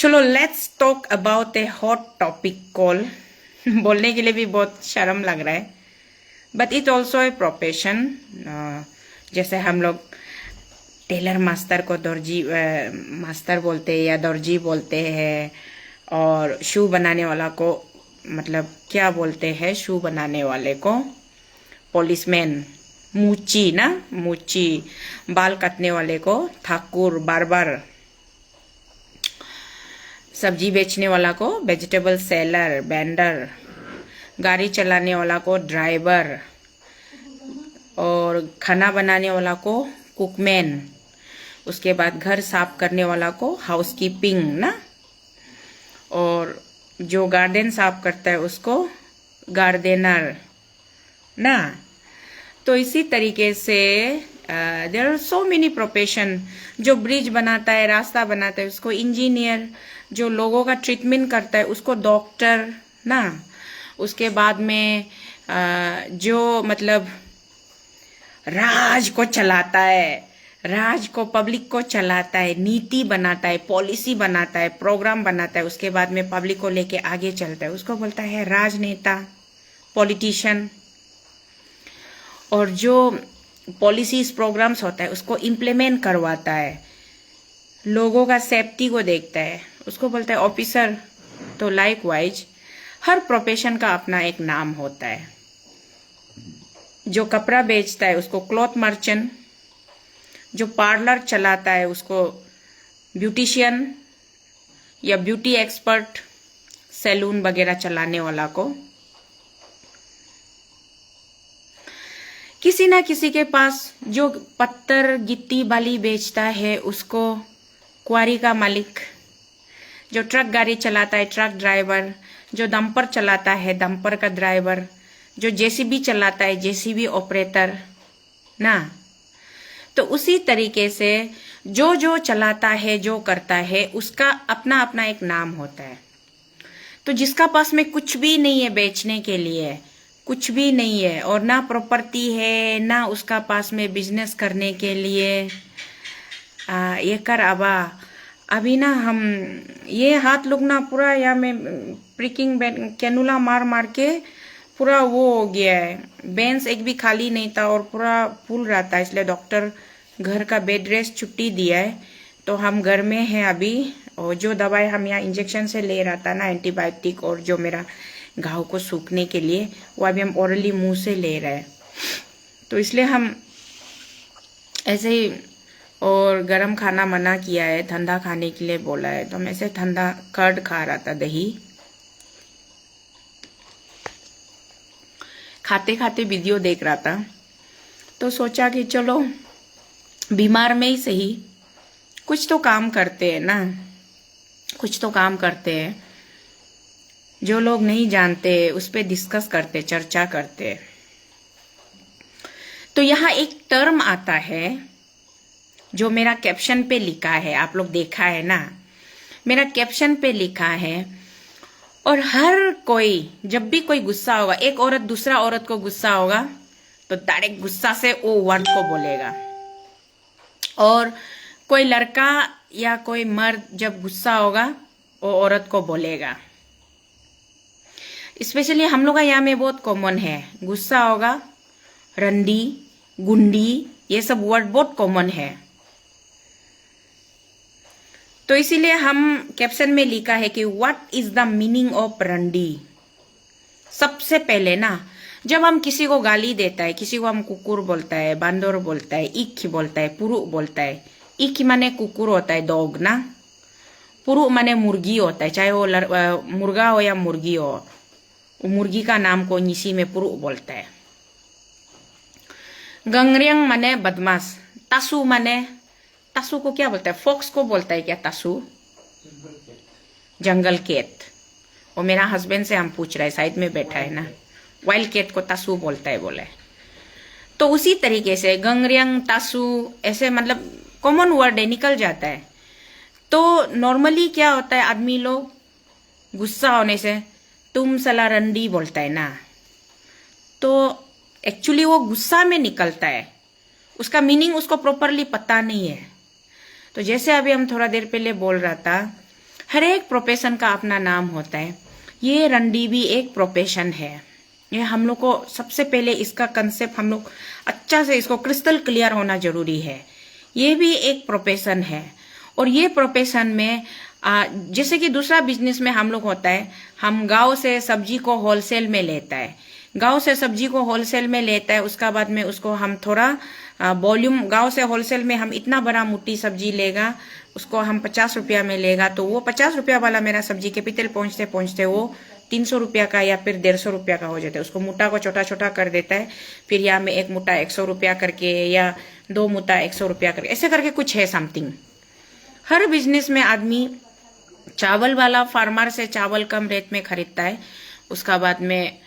चलो let's talk about A hot topic call बोलने के लिए भी बहुत शर्म लग रहा है, but it also a profession. जैसे हम लोग टेलर मास्टर को दर्जी मास्टर बोलते हैं या दर्जी बोलते हैं, और शू बनाने वाला को मतलब क्या बोलते हैं, शू बनाने वाले को पुलिसमैन, मूची ना, मूची, बाल काटने वाले को ठाकुर, बार्बर, सब्जी बेचने वाला को वेजिटेबल सेलर, वेंडर, गाड़ी चलाने वाला को ड्राइवर, और खाना बनाने वाला को कुकमैन, उसके बाद घर साफ करने वाला को हाउसकीपिंग ना, और जो गार्डन साफ करता है उसको गार्डनर ना। तो इसी तरीके से there are so many profession. जो ब्रिज बनाता है, रास्ता बनाता है, उसको इंजीनियर, जो लोगों का ट्रीटमेंट करता है उसको डॉक्टर ना, उसके बाद में जो मतलब राज को चलाता है, राज को पब्लिक को चलाता है, नीति बनाता है, पॉलिसी बनाता है, प्रोग्राम बनाता है, उसके बाद में पब्लिक को लेके आगे चलता है, उसको बोलता है राजनेता, पॉलिटिशियन। और जो पॉलिसीज प्रोग्राम्स होता है उसको इम्प्लीमेंट करवाता है, लोगों का सेफ्टी को देखता है, उसको बोलता है ऑफिसर। तो लाइकवाइज हर प्रोफेशन का अपना एक नाम होता है। जो कपड़ा बेचता है उसको क्लॉथ मर्चेंट, जो पार्लर चलाता है उसको ब्यूटिशियन या ब्यूटी एक्सपर्ट, सैलून वगैरह चलाने वाला को। किसी ना किसी के पास जो पत्थर गिट्टी बाली बेचता है उसको क्वारी का मालिक, जो ट्रक गाड़ी चलाता है ट्रक ड्राइवर, जो डंपर चलाता है डंपर का ड्राइवर, जो जेसीबी चलाता है जेसीबी ऑपरेटर ना। तो उसी तरीके से जो जो चलाता है, जो करता है, उसका अपना अपना एक नाम होता है। तो जिसका पास में कुछ भी नहीं है बेचने के लिए, कुछ भी नहीं है, और ना प्रॉपर्टी है ना उसका पास में बिजनेस करने के लिए ये कर अबा अभी ना हम ये हाथ लोग ना पूरा या में प्रिकिंग कैनुला मार मार के पूरा वो हो गया है, बेंच एक भी खाली नहीं था और पूरा फूल रहा था, इसलिए डॉक्टर घर का बेड रेस्ट छुट्टी दिया है। तो हम घर में हैं अभी, और जो दवाई हम यहाँ इंजेक्शन से ले रहा था ना, एंटीबायोटिक, और जो मेरा घाव को सूखने के लिए, वो अभी हम ओरली मुंह से ले रहे हैं। तो इसलिए हम ऐसे ही, और गरम खाना मना किया है, ठंडा खाने के लिए बोला है, तो हम ऐसे ठंडा कर्ड खा रहा था, दही खाते खाते वीडियो देख रहा था। तो सोचा कि चलो बीमार में ही सही कुछ तो काम करते हैं ना, कुछ तो काम करते हैं, जो लोग नहीं जानते उस पर डिस्कस करते, चर्चा करते। तो यहाँ एक टर्म आता है जो मेरा कैप्शन पे लिखा है, आप लोग देखा है ना, मेरा कैप्शन पे लिखा है। और हर कोई जब भी कोई गुस्सा होगा, एक औरत दूसरा औरत को गुस्सा होगा तो डायरेक्ट गुस्सा से वो वर्ड को बोलेगा, और कोई लड़का या कोई मर्द जब गुस्सा होगा वो औरत को बोलेगा। स्पेशली हम लोग का यहाँ में बहुत कॉमन है, गुस्सा होगा, रंडी, गुंडी, ये सब वर्ड बहुत कॉमन है। तो इसीलिए हम कैप्शन में लिखा है कि what is the meaning of रंडी। सबसे पहले ना, जब हम किसी को गाली देता है, किसी को हम कुकुर बोलता है, बांदर बोलता है, इक्की बोलता है, पुरु बोलता है। इक्की माने कुकुर होता है, डॉग ना, पुरु माने मुर्गी होता है, चाहे वो मुर्गा हो या मुर्गी हो, मुर्गी का नाम को निसी में पुरु बोलता है। गंगरियंग माने बदमाश, तासु माने, तासु को क्या बोलता है, फॉक्स को बोलता है क्या तासु, जंगल कैट। वो मेरा हस्बैंड से हम पूछ रहे, साइड में बैठा है ना, वाइल्ड कैट को तासु बोलता है बोले। तो उसी तरीके से गंगरियंग, तासु, ऐसे मतलब कॉमन वर्ड है, निकल जाता है। तो नॉर्मली क्या होता है, आदमी लोग गुस्सा होने से तुम सला रंडी बोलता है ना, तो एक्चुअली वो गुस्सा में निकलता है, उसका मीनिंग उसको प्रॉपरली पता नहीं है। तो जैसे अभी हम थोड़ा देर पहले बोल रहा था, हर एक प्रोफेशन का अपना नाम होता है। ये रंडी भी एक प्रोफेशन है। ये हम लोग को सबसे पहले इसका कंसेप्ट हम लोग अच्छा से इसको क्रिस्टल क्लियर होना जरूरी है। ये भी एक प्रोफेशन है और ये प्रोफेशन में जैसे कि दूसरा बिजनेस में हम लोग होता है, हम गांव से सब्जी को होलसेल में लेता है, गांव से सब्जी को होलसेल में लेता है, उसका बाद में उसको हम थोड़ा वॉल्यूम, गांव से होलसेल में हम इतना बड़ा मुट्ठी सब्जी लेगा, उसको हम 50 रुपया में लेगा, तो वो 50 रुपया वाला मेरा सब्जी कैपिटल पहुंचते पहुंचते वो 300 रुपया का या फिर 150 रुपया का हो जाता है। उसको मुट्ठा को छोटा छोटा कर देता है, फिर या में एक मुट्ठा 100 रुपया करके या 2 मुट्ठा 100 रुपया करके, ऐसे करके कुछ है समथिंग। हर बिजनेस में आदमी चावल वाला फार्मर से चावल कम रेट में खरीदता है, उसका बाद में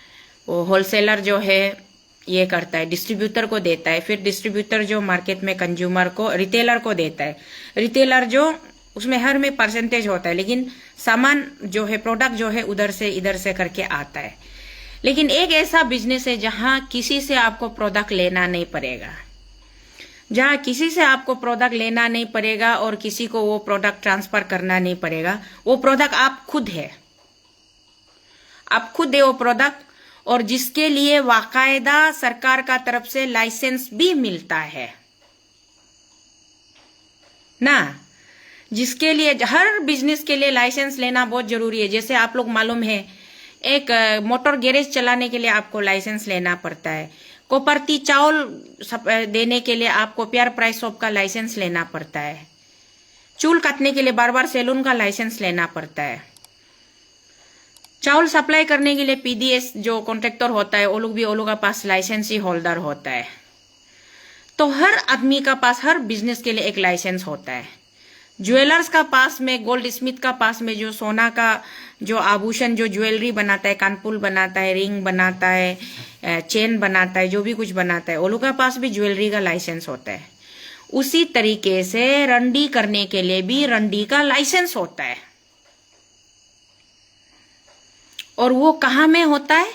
वो होलसेलर जो है ये करता है, डिस्ट्रीब्यूटर को देता है, फिर डिस्ट्रीब्यूटर जो मार्केट में कंज्यूमर को, रिटेलर को देता है। रिटेलर जो उसमें हर में परसेंटेज होता है, लेकिन सामान जो है, प्रोडक्ट जो है उधर से इधर से करके आता है। लेकिन एक ऐसा बिजनेस है जहां किसी से आपको प्रोडक्ट लेना नहीं पड़ेगा, जहां किसी से आपको प्रोडक्ट लेना नहीं पड़ेगा और किसी को वो प्रोडक्ट ट्रांसफर करना नहीं पड़ेगा। वो प्रोडक्ट आप खुद है, आप खुद है वो प्रोडक्ट, और जिसके लिए बाकायदा सरकार का तरफ से लाइसेंस भी मिलता है ना। जिसके लिए हर बिजनेस के लिए लाइसेंस लेना बहुत जरूरी है। जैसे आप लोग मालूम है, एक मोटर गैरेज चलाने के लिए आपको लाइसेंस लेना पड़ता है, कोपरती चावल देने के लिए आपको प्यार प्राइस शॉप का लाइसेंस लेना पड़ता है, चूल काटने के लिए बार बार सैलून का लाइसेंस लेना पड़ता है, चावल सप्लाई करने के लिए पीडीएस जो कॉन्ट्रैक्टर होता है वो लोग का पास लाइसेंस ही होल्डर होता है। तो हर आदमी का पास हर बिजनेस के लिए एक लाइसेंस होता है। ज्वेलर्स का पास में, गोल्ड स्मिथ का पास में जो सोना का जो आभूषण, जो ज्वेलरी बनाता है, कानपुल बनाता है, रिंग बनाता है, चेन बनाता है, जो भी कुछ बनाता है, वो लोग का पास भी ज्वेलरी का लाइसेंस होता है। उसी तरीके से रंडी करने के लिए भी रंडी का लाइसेंस होता है। और वो कहाँ में होता है?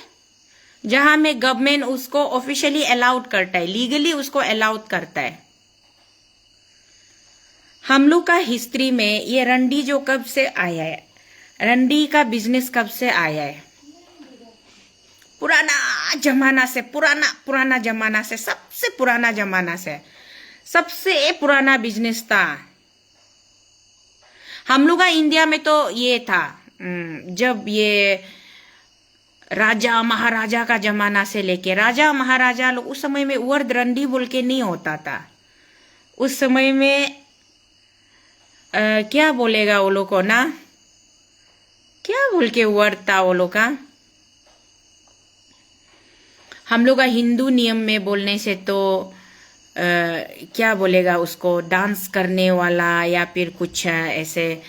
जहां में गवर्नमेंट उसको ऑफिशियली अलाउड करता है, लीगली उसको अलाउड करता है। हम लोग का हिस्ट्री में ये रंडी जो कब से आया है, रंडी का बिजनेस कब से आया है? पुराना जमाना से, पुराना जमाना से, सबसे पुराना जमाना से, सबसे पुराना बिजनेस था हम लोग का इंडिया में। तो ये था जब ये राजा महाराजा का जमाना से लेके, राजा महाराजा लोग उस समय में वर्ड रंडी बोल के नहीं होता था। उस समय में क्या बोलेगा वो लोग को ना, क्या बोल के वर्ड था वो लोग का, हम लोग का हिंदू नियम में बोलने से तो क्या बोलेगा उसको, डांस करने वाला या फिर कुछ ऐसे,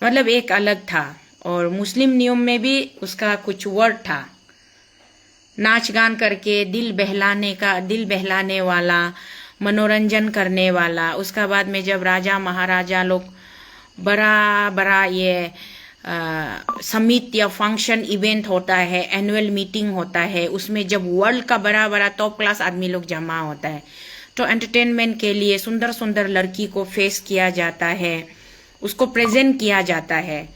मतलब एक अलग था। और मुस्लिम नियम में भी उसका कुछ वर्ड था, नाच गान करके दिल बहलाने वाला, मनोरंजन करने वाला। उसका बाद में जब राजा महाराजा लोग बड़ा बड़ा ये समिट या फंक्शन इवेंट होता है, एनुअल मीटिंग होता है, उसमें जब वर्ल्ड का बड़ा बड़ा टॉप क्लास आदमी लोग जमा होता है, तो एंटरटेनमेंट के लिए सुंदर सुंदर लड़की को फेस किया जाता है, उसको प्रेजेंट किया जाता है।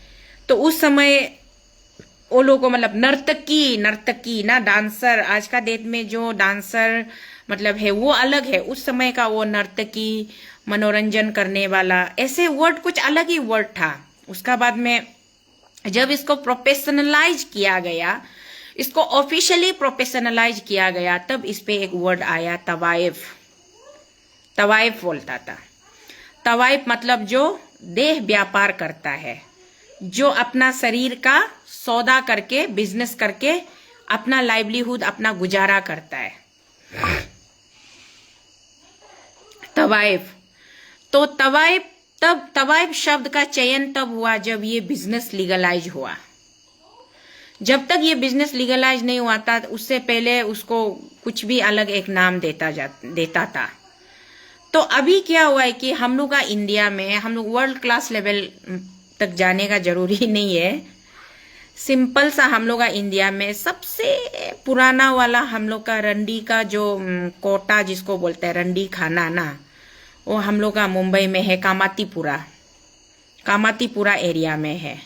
तो उस समय वो लोगों को, मतलब नर्तकी ना, डांसर, आज का डेट में जो डांसर मतलब है वो अलग है, उस समय का वो नर्तकी, मनोरंजन करने वाला, ऐसे वर्ड कुछ अलग ही वर्ड था। उसका बाद में जब इसको प्रोफेशनलाइज किया गया, इसको ऑफिशियली प्रोफेशनलाइज किया गया, तब इस पे एक वर्ड आया तवाइफ। तवाइफ बोलता था। तवाइफ मतलब जो देह व्यापार करता है, जो अपना शरीर का सौदा करके, बिजनेस करके अपना लाइवलीहुड, अपना गुजारा करता है, तवाइफ। तो तवाइफ शब्द का चयन तब हुआ जब ये बिजनेस लीगलाइज हुआ। जब तक ये बिजनेस लीगलाइज नहीं हुआ था, उससे पहले उसको कुछ भी अलग एक नाम देता था। तो अभी क्या हुआ है कि हम लोग का इंडिया में, हम लोग वर्ल्ड क्लास लेवल तक जाने का जरूरी नहीं है, सिंपल सा हम लोग का इंडिया में सबसे पुराना वाला हम लोग का रंडी का जो कोटा जिसको बोलते हैं, रंडी खाना ना, वो हम लोग का मुंबई में है, कामातीपुरा। कामातीपुरा एरिया में है।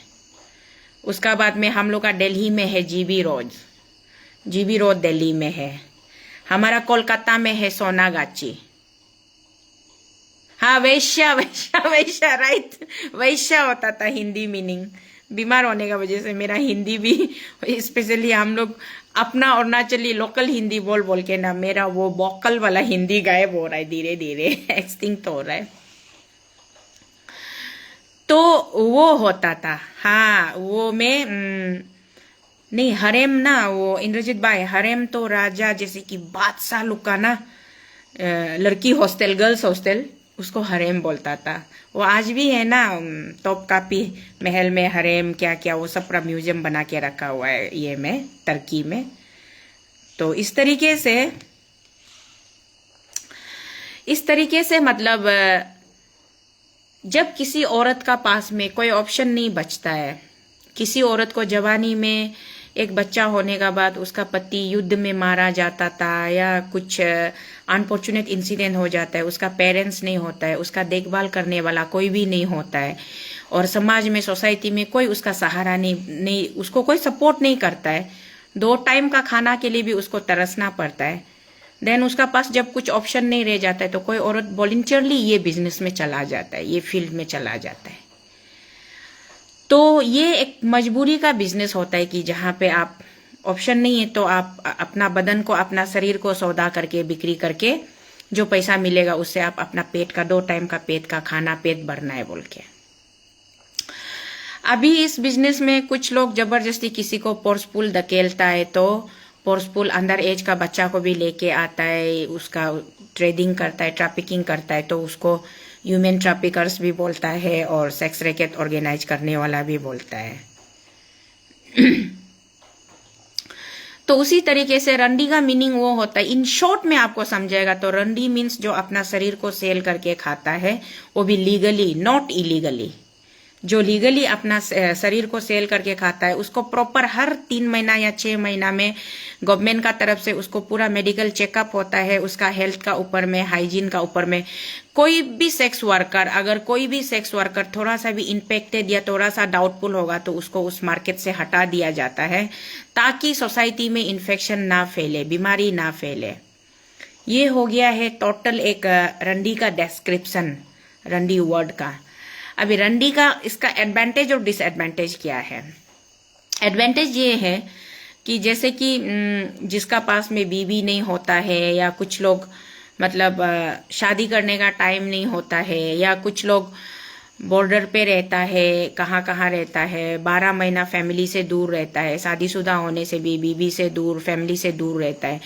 उसका बाद में हम लोग का दिल्ली में है जीबी रोड दिल्ली में है। हमारा कोलकाता में है सोनागाची। हाँ, वैश्या वैश्या वैश्या, राइट, वैश्या होता था हिंदी मीनिंग। बीमार होने का वजह से मेरा हिंदी भी, स्पेशली हम लोग अपना अरुणाचली लोकल हिंदी बोल बोल के ना, मेरा वो वोकल वाला हिंदी गायब हो रहा है, धीरे धीरे एक्सटिंक्ट हो रहा है। तो वो होता था। हाँ, वो में नहीं, हरेम ना, वो इंद्रजीत भाई, हरेम तो राजा जैसे कि बादशाह लोग का ना, लड़की हॉस्टल, गर्ल्स हॉस्टल, उसको हरेम बोलता था। वो आज भी है ना, तोपकापी महल में हरेम क्या क्या वो सब पूरा म्यूजियम बना के रखा हुआ है ये में, टर्की में। तो इस तरीके से मतलब जब किसी औरत का पास में कोई ऑप्शन नहीं बचता है, किसी औरत को जवानी में एक बच्चा होने का बाद उसका पति युद्ध में मारा जाता था, या कुछ अनफॉर्चुनेट इंसिडेंट हो जाता है, उसका पेरेंट्स नहीं होता है, उसका देखभाल करने वाला कोई भी नहीं होता है, और समाज में, सोसाइटी में कोई उसका सहारा नहीं, उसको कोई सपोर्ट नहीं करता है, 2 टाइम का खाना के लिए भी उसको तरसना पड़ता है। देन उसका पास जब कुछ ऑप्शन नहीं रह जाता है तो कोई औरत वॉलंटियरली ये बिजनेस में चला जाता है, ये फील्ड में चला जाता है। तो ये एक मजबूरी का बिजनेस होता है कि जहाँ पे आप ऑप्शन नहीं है तो आप अपना बदन को, अपना शरीर को सौदा करके, बिक्री करके जो पैसा मिलेगा उससे आप अपना पेट का, 2 टाइम का पेट का खाना, पेट भरना है बोल के। अभी इस बिजनेस में कुछ लोग जबरदस्ती किसी को फोर्सफुल धकेलता है, तो फोर्सफुल अंडर एज का बच्चा को भी लेके आता है, उसका ट्रेडिंग करता है, ट्रैफिकिंग करता है, तो उसको ह्यूमन ट्रैफिकर्स भी बोलता है, और सेक्स रैकेट ऑर्गेनाइज करने वाला भी बोलता है। तो उसी तरीके से रंडी का मीनिंग वो होता है, इन शॉर्ट में आपको समझाएगा तो रंडी मीन्स जो अपना शरीर को सेल करके खाता है, वो भी लीगली, नॉट इलीगली। जो लीगली अपना शरीर को सेल करके खाता है उसको प्रॉपर हर 3 महीना या 6 महीना में गवर्नमेंट का तरफ से उसको पूरा मेडिकल चेकअप होता है, उसका हेल्थ का ऊपर में, हाइजीन का ऊपर में। कोई भी सेक्स वर्कर, अगर कोई भी सेक्स वर्कर थोड़ा सा भी इन्फेक्टेड या थोड़ा सा डाउटफुल होगा तो उसको उस मार्केट से हटा दिया जाता है, ताकि सोसाइटी में इन्फेक्शन ना फैले, बीमारी ना फैले। ये हो गया है टोटल एक रंडी का डिस्क्रिप्शन, रंडी वर्ड का। अभी रंडी का इसका एडवांटेज और डिसएडवांटेज क्या है। एडवांटेज ये है कि जैसे कि जिसका पास में बीवी नहीं होता है, या कुछ लोग मतलब शादी करने का टाइम नहीं होता है, या कुछ लोग बॉर्डर पे रहता है, कहाँ कहाँ रहता है, 12 महीना फैमिली से दूर रहता है, शादीशुदा होने से भी बीवी से दूर, फैमिली से दूर रहता है,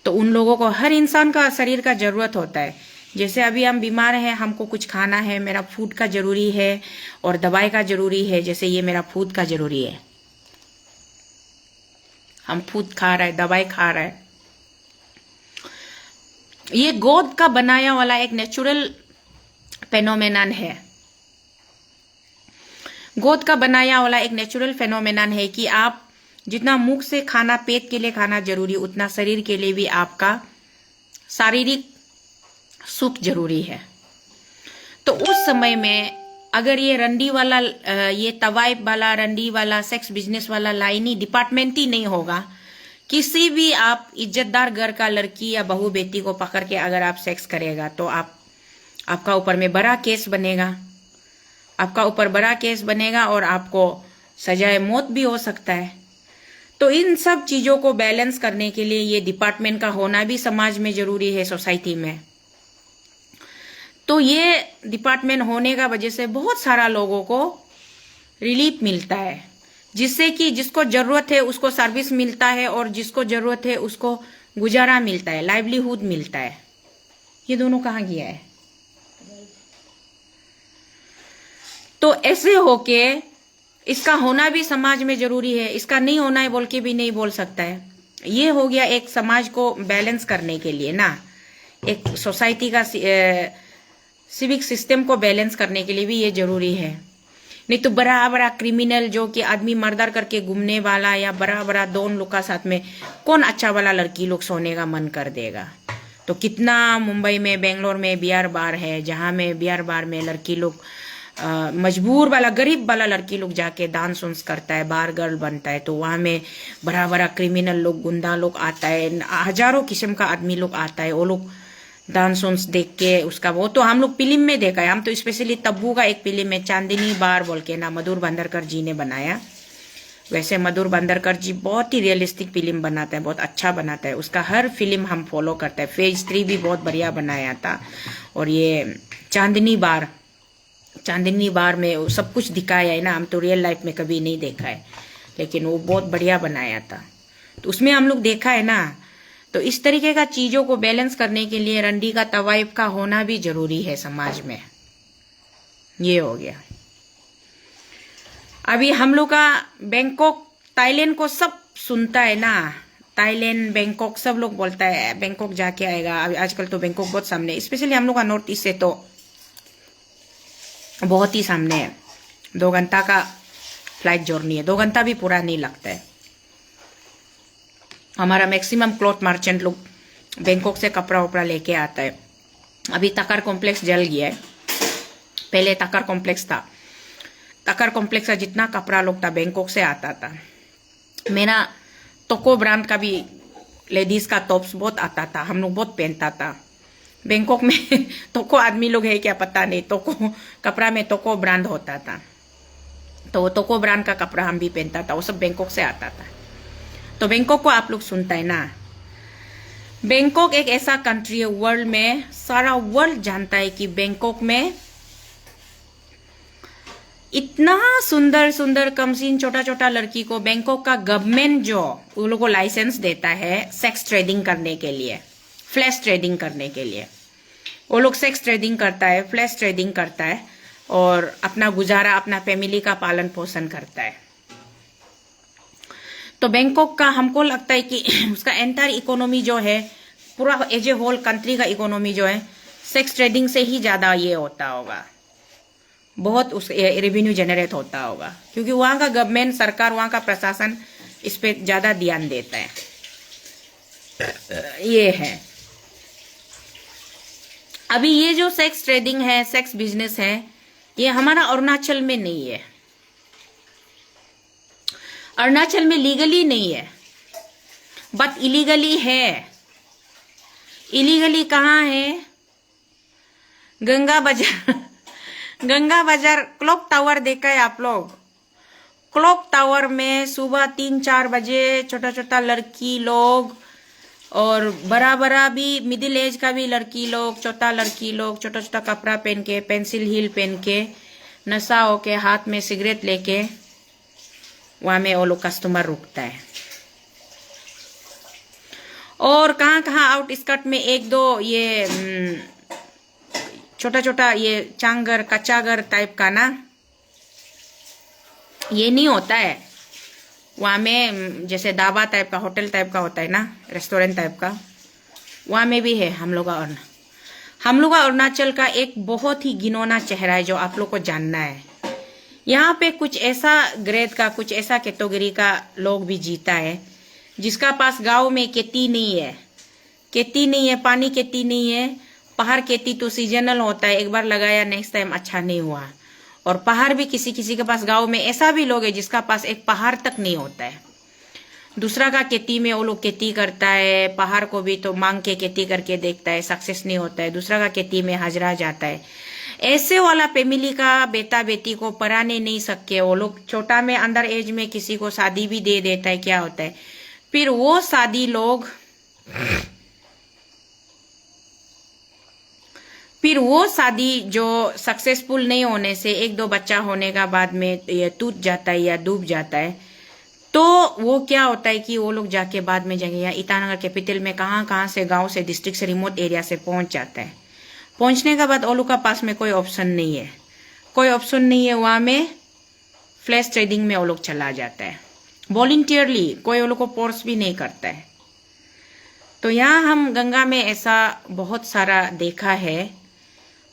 तो उन लोगों को, हर इंसान का शरीर का जरूरत होता है। जैसे अभी हम बीमार हैं, हमको कुछ खाना है, मेरा फूड का जरूरी है, और दवाई का जरूरी है। जैसे ये मेरा फूड का जरूरी है, हम फूड खा रहे हैं, दवाई खा रहे हैं। ये गोद का बनाया वाला एक नेचुरल फेनोमेनन है। गोद का बनाया वाला एक नेचुरल फेनोमेनन है कि आप जितना मुख से खाना, पेट के लिए खाना जरूरी, उतना शरीर के लिए भी आपका शारीरिक सुख जरूरी है। तो उस समय में अगर ये रंडी वाला, ये तवाइफ वाला, रंडी वाला, सेक्स बिजनेस वाला लाइन ही, डिपार्टमेंट ही नहीं होगा, किसी भी आप इज्जतदार घर का लड़की या बहू बेटी को पकड़ के अगर आप सेक्स करेगा तो आपका ऊपर में बड़ा केस बनेगा, आपका ऊपर बड़ा केस बनेगा, और आपको सजाए मौत भी हो सकता है। तो इन सब चीजों को बैलेंस करने के लिए ये डिपार्टमेंट का होना भी समाज में जरूरी है, सोसाइटी में। तो ये डिपार्टमेंट होने का वजह से बहुत सारा लोगों को रिलीफ मिलता है, जिससे कि जिसको जरूरत है उसको सर्विस मिलता है, और जिसको जरूरत है उसको गुजारा मिलता है, लाइवलीहुड मिलता है। ये दोनों कहाँ गया है? तो ऐसे होके इसका होना भी समाज में जरूरी है, इसका नहीं होना है बोल के भी नहीं बोल सकता है। ये हो गया एक समाज को बैलेंस करने के लिए ना, एक सोसाइटी का सिविक सिस्टम को बैलेंस करने के लिए भी ये जरूरी है। नहीं तो बड़ा बड़ा क्रिमिनल जो कि आदमी मर्डर करके घूमने वाला, या बड़ा बड़ा दोन लोग का साथ में कौन अच्छा वाला लड़की लोग सोने का मन कर देगा। तो कितना मुंबई में, बेंगलोर में बियर बार है, जहाँ में बियर बार में लड़की लोग मजबूर वाला गरीब वाला लड़की लोग जाके डांस उन्स करता है, बार गर्ल बनता है, तो वहां में बड़ा बड़ा क्रिमिनल लोग, गुंडा लोग आता है, हजारों किस्म का आदमी लोग आता है, वो लोग डांस उन्स देख के उसका, वो तो हम लोग फिल्म में देखा है। हम तो स्पेशली तब्बू का एक फिल्म में चांदनी बार बोल के ना मधुर भांडारकर जी ने बनाया। वैसे मधुर भांडारकर जी बहुत ही रियलिस्टिक फिल्म बनाता है, बहुत अच्छा बनाता है, उसका हर फिल्म हम फॉलो करते हैं। फेज 3 भी बहुत बढ़िया बनाया था। और ये चांदनी बार में सब कुछ दिखाया है ना, हम तो रियल लाइफ में कभी नहीं देखा है, लेकिन वो बहुत बढ़िया बनाया था। तो उसमें हम लोग देखा है ना, तो इस तरीके का चीजों को बैलेंस करने के लिए रंडी का तवाइफ का होना भी जरूरी है समाज में। ये हो गया। अभी हम लोग का बैंकॉक, थाईलैंड को सब सुनता है ना, थाईलैंड, बैंकॉक सब लोग बोलता है बैंकॉक जाके आएगा। अभी आजकल तो बैंकॉक बहुत सामने है, स्पेशली हम लोग का नॉर्थ ईस्ट से तो बहुत ही सामने है। 2 घंटा का फ्लाइट जर्नी है, 2 घंटा भी पूरा नहीं लगता है। हमारा मैक्सिमम क्लॉथ मार्चेंट लोग बैंकॉक से कपड़ा वपड़ा लेके आता है। अभी तकर कॉम्प्लेक्स जल गया है, पहले तकर कॉम्प्लेक्स था। तकर कॉम्प्लेक्स का जितना कपड़ा लोग था बैंकॉक से आता था। मेरा तोको ब्रांड का भी लेडीज का टॉप्स बहुत आता था, हम लोग बहुत पहनता था। बैंकॉक में तोको आदमी लोग है क्या पता नहीं, तोको कपड़ा में तोको ब्रांड होता था, तो तोको ब्रांड का कपड़ा हम भी पहनता था, वो सब बैंकॉक से आता था। तो बैंकॉक को आप लोग सुनता है ना, बैंकॉक एक ऐसा कंट्री है वर्ल्ड में, सारा वर्ल्ड जानता है कि बैंकॉक में इतना सुंदर सुंदर कमसीन छोटा छोटा लड़की को बैंकॉक का गवर्नमेंट जो उन लोगों को लाइसेंस देता है सेक्स ट्रेडिंग करने के लिए, फ्लैश ट्रेडिंग करने के लिए। वो लोग सेक्स ट्रेडिंग करता है, फ्लैश ट्रेडिंग करता है, और अपना गुजारा, अपना फैमिली का पालन पोषण करता है। तो बैंकॉक का हमको लगता है कि उसका एंटायर इकोनॉमी जो है, पूरा एज ए होल कंट्री का इकोनॉमी जो है, सेक्स ट्रेडिंग से ही ज्यादा ये होता होगा, बहुत उस रेवेन्यू जनरेट होता होगा, क्योंकि वहां का गवर्नमेंट, सरकार, वहां का प्रशासन इस पे ज्यादा ध्यान देता है। ये है। अभी ये जो सेक्स ट्रेडिंग है, सेक्स बिजनेस है, ये हमारा अरुणाचल में नहीं है। अरुणाचल में लीगली नहीं है, बट इलीगली है। इलीगली कहाँ है? गंगा बाजार गंगा बाजार क्लॉक टावर देखा है आप लोग? क्लॉक टावर में सुबह 3-4 बजे छोटा छोटा लड़की लोग और बड़ा बड़ा भी मिडिल एज का भी लड़की लोग, छोटा लड़की लोग, छोटा छोटा कपड़ा पहन के, पेंसिल हील पहन के, नशा होके, हाथ में सिगरेट लेके वहां में वो लोग कस्टमर रुकता है। और कहाँ कहाँ आउट स्कर्ट में 1-2 ये छोटा छोटा ये चांगर, कच्चा घर टाइप का ना, ये नहीं होता है वहां में, जैसे ढाबा टाइप का, होटल टाइप का होता है ना, रेस्टोरेंट टाइप का, वहां में भी है हम लोग का अरुणाचल का एक बहुत ही घिनौना चेहरा है जो आप लोग को जानना है। यहाँ पे कुछ ऐसा ग्रेड का, कुछ ऐसा कैटेगरी का लोग भी जीता है जिसका पास गांव में खेती नहीं है, पानी खेती नहीं है। पहाड़ खेती तो सीजनल होता है, एक बार लगाया नेक्स्ट टाइम अच्छा नहीं हुआ। और पहाड़ भी किसी किसी के पास, गांव में ऐसा भी लोग है जिसका पास एक पहाड़ तक नहीं होता है। दूसरा का खेती में वो लोग खेती करता है, पहाड़ को भी तो मांग के खेती करके देखता है, सक्सेस नहीं होता है, दूसरा का खेती में हाजरा जाता है। ऐसे वाला फैमिली का बेटा बेटी को पढ़ाने नहीं सके, वो लोग छोटा में अंडर एज में किसी को शादी भी दे देता है। क्या होता है फिर? वो शादी जो सक्सेसफुल नहीं होने से 1-2 बच्चा होने का बाद में ये टूट जाता है या डूब जाता है, तो वो क्या होता है कि वो लोग जाके बाद में जाके, या ईटानगर कैपिटल में कहाँ से, गांव से, डिस्ट्रिक्ट से, रिमोट एरिया से पहुंच जाता है। पहुंचने के बाद वो लोग का पास में कोई ऑप्शन नहीं है, वहां में फ्लैश ट्रेडिंग में वो लोग चला जाता है वॉलंटियरली, कोई वो लोग को फोर्स भी नहीं करता है। तो यहाँ हम गंगा में ऐसा बहुत सारा देखा है।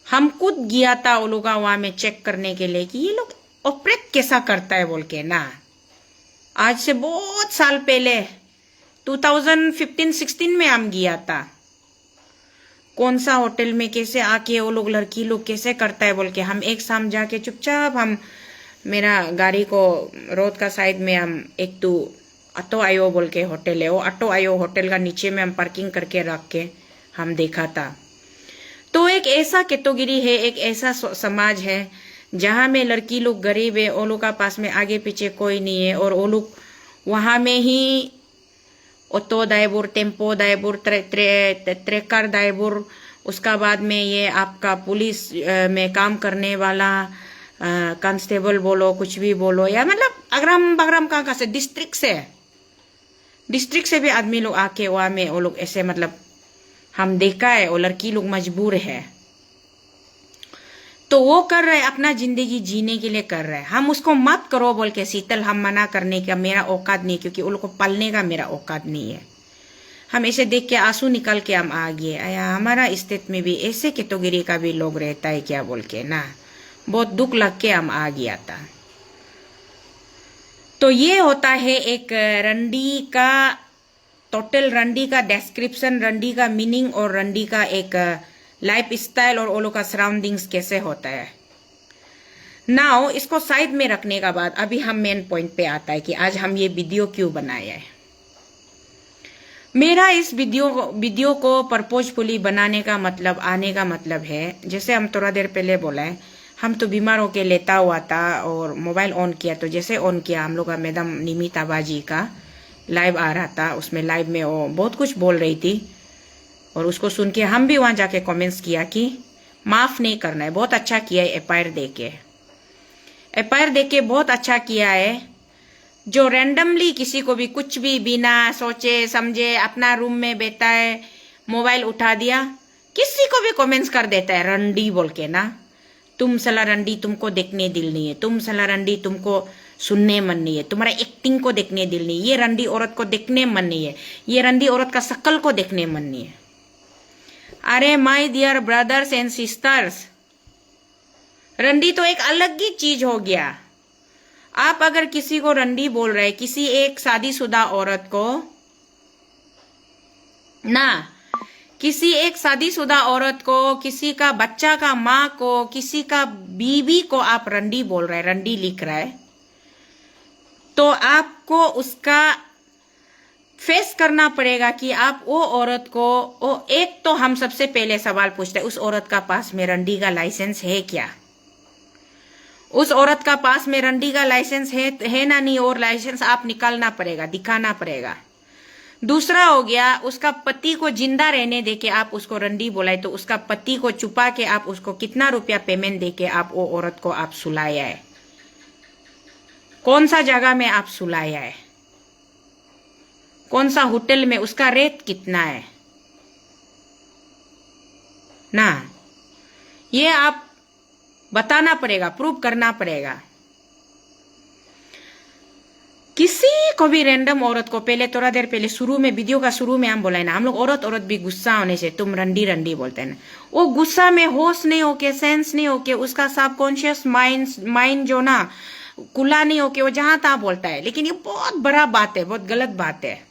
हम खुद गया था वो लोग वहां में चेक करने के लिए कि ये लोग ऑपरेट कैसा करता है बोल के ना। आज से बहुत साल पहले 2015-16 में हम गया था। कौन सा होटल में कैसे आके वो लोग लड़की लोग कैसे करता है बोल के हम एक शाम जाके चुपचाप हम मेरा गाड़ी को रोड का साइड में हम एक तो ऑटो आयो बोल के होटल है, वो ऑटो आयो होटल का नीचे में हम पार्किंग करके रख के हम देखा था। तो एक ऐसा कैटेगरी है, एक ऐसा समाज है जहां में लड़की लोग गरीब है, वो लोग का पास में आगे पीछे कोई नहीं है और वो लोग वहां में ही auto driver, tempo driver, trekker driver, उसका बाद में ये आपका पुलिस में काम करने वाला कांस्टेबल बोलो, कुछ भी बोलो, या मतलब अगरम बगरम कहाँ से डिस्ट्रिक्ट से भी आदमी लोग आके वहां में वो लोग ऐसे मतलब हम देखा है वो लड़की लोग मजबूर है तो वो कर रहे अपना जिंदगी जीने के लिए कर रहे। हम उसको मत करो बोल के शीतल हम मना करने का मेरा औकात नहीं, क्योंकि उन लोग को पालने का मेरा औकात नहीं है। हम ऐसे देख के आंसू निकल के हम आ गए, आया हमारा स्टेट में भी ऐसे कैटेगरी का भी लोग रहता है क्या बोल के ना, बहुत दुख लग के हम आ गया था। तो ये होता है एक रंडी का टोटल, रंडी का डिस्क्रिप्शन, रंडी का मीनिंग और रंडी का एक लाइफ स्टाइल और ओलो का सराउंडिंग्स कैसे होता है। नाउ इसको साइड में रखने का बाद अभी हम मेन पॉइंट पे आता है कि आज हम ये वीडियो क्यों बनाया है। मेरा इस वीडियो को पर्पजफुली बनाने का मतलब, आने का मतलब है, जैसे हम थोड़ा देर पहले बोला है, हम तो बीमार होके लेटा हुआ था और मोबाइल ऑन किया, तो जैसे ऑन किया हम लोग का मैडम निमिता बाजी का लाइव आ रहा था, उसमें लाइव में वो बहुत कुछ बोल रही थी और उसको सुन के हम भी वहां जाके कमेंट्स किया कि माफ नहीं करना है, बहुत अच्छा किया है एफआईआर देके बहुत अच्छा किया है। जो रैंडमली किसी को भी कुछ भी बिना सोचे समझे अपना रूम में बैठा है, मोबाइल उठा दिया, किसी को भी कमेंट्स कर देता है रंडी बोल के ना, तुम सला रंडी, तुमको देखने दिल नहीं है, तुम सला रंडी, तुमको सुनने मन नहीं है, तुम्हारा एक्टिंग को देखने दिल नहीं है, ये रंडी औरत को देखने मन नहीं है, ये रंडी औरत का शकल को देखने मन नहीं है। अरे my dear brothers and sisters, रंडी तो एक अलग ही चीज हो गया। आप अगर किसी को रंडी बोल रहे, किसी एक शादीशुदा औरत को ना, किसी एक शादीशुदा औरत को, किसी का बच्चा का माँ को, किसी का बीवी को आप रंडी बोल रहे, रंडी लिख रहा है, तो आपको उसका फेस करना पड़ेगा कि आप वो औरत को, वो एक तो हम सबसे पहले सवाल पूछते हैं, उस औरत का पास में रंडी का लाइसेंस है क्या? उस औरत का पास में रंडी का लाइसेंस है ना नहीं, और लाइसेंस आप निकालना पड़ेगा, दिखाना पड़ेगा। दूसरा हो गया, उसका पति को जिंदा रहने देके आप उसको रंडी बोलाए, तो उसका पति को छुपा के आप उसको कितना रुपया पेमेंट देके आप वो औरत को आप सुलाया है, कौन सा जगह में आप सुलाया है, कौन सा होटल में, उसका रेट कितना है ना, ये आप बताना पड़ेगा, प्रूव करना पड़ेगा। किसी को भी रैंडम औरत को, पहले थोड़ा देर पहले शुरू में, वीडियो का शुरू में हम बोला है ना, हम लोग औरत भी गुस्सा होने से तुम रंडी रंडी बोलते हैं ना, वो गुस्सा में होश नहीं होके, सेंस नहीं होके, उसका सबकॉन्शियस माइंड जो ना खुला नहीं होके वो जहां तहां बोलता है। लेकिन ये बहुत बड़ा बात है, बहुत गलत बात है।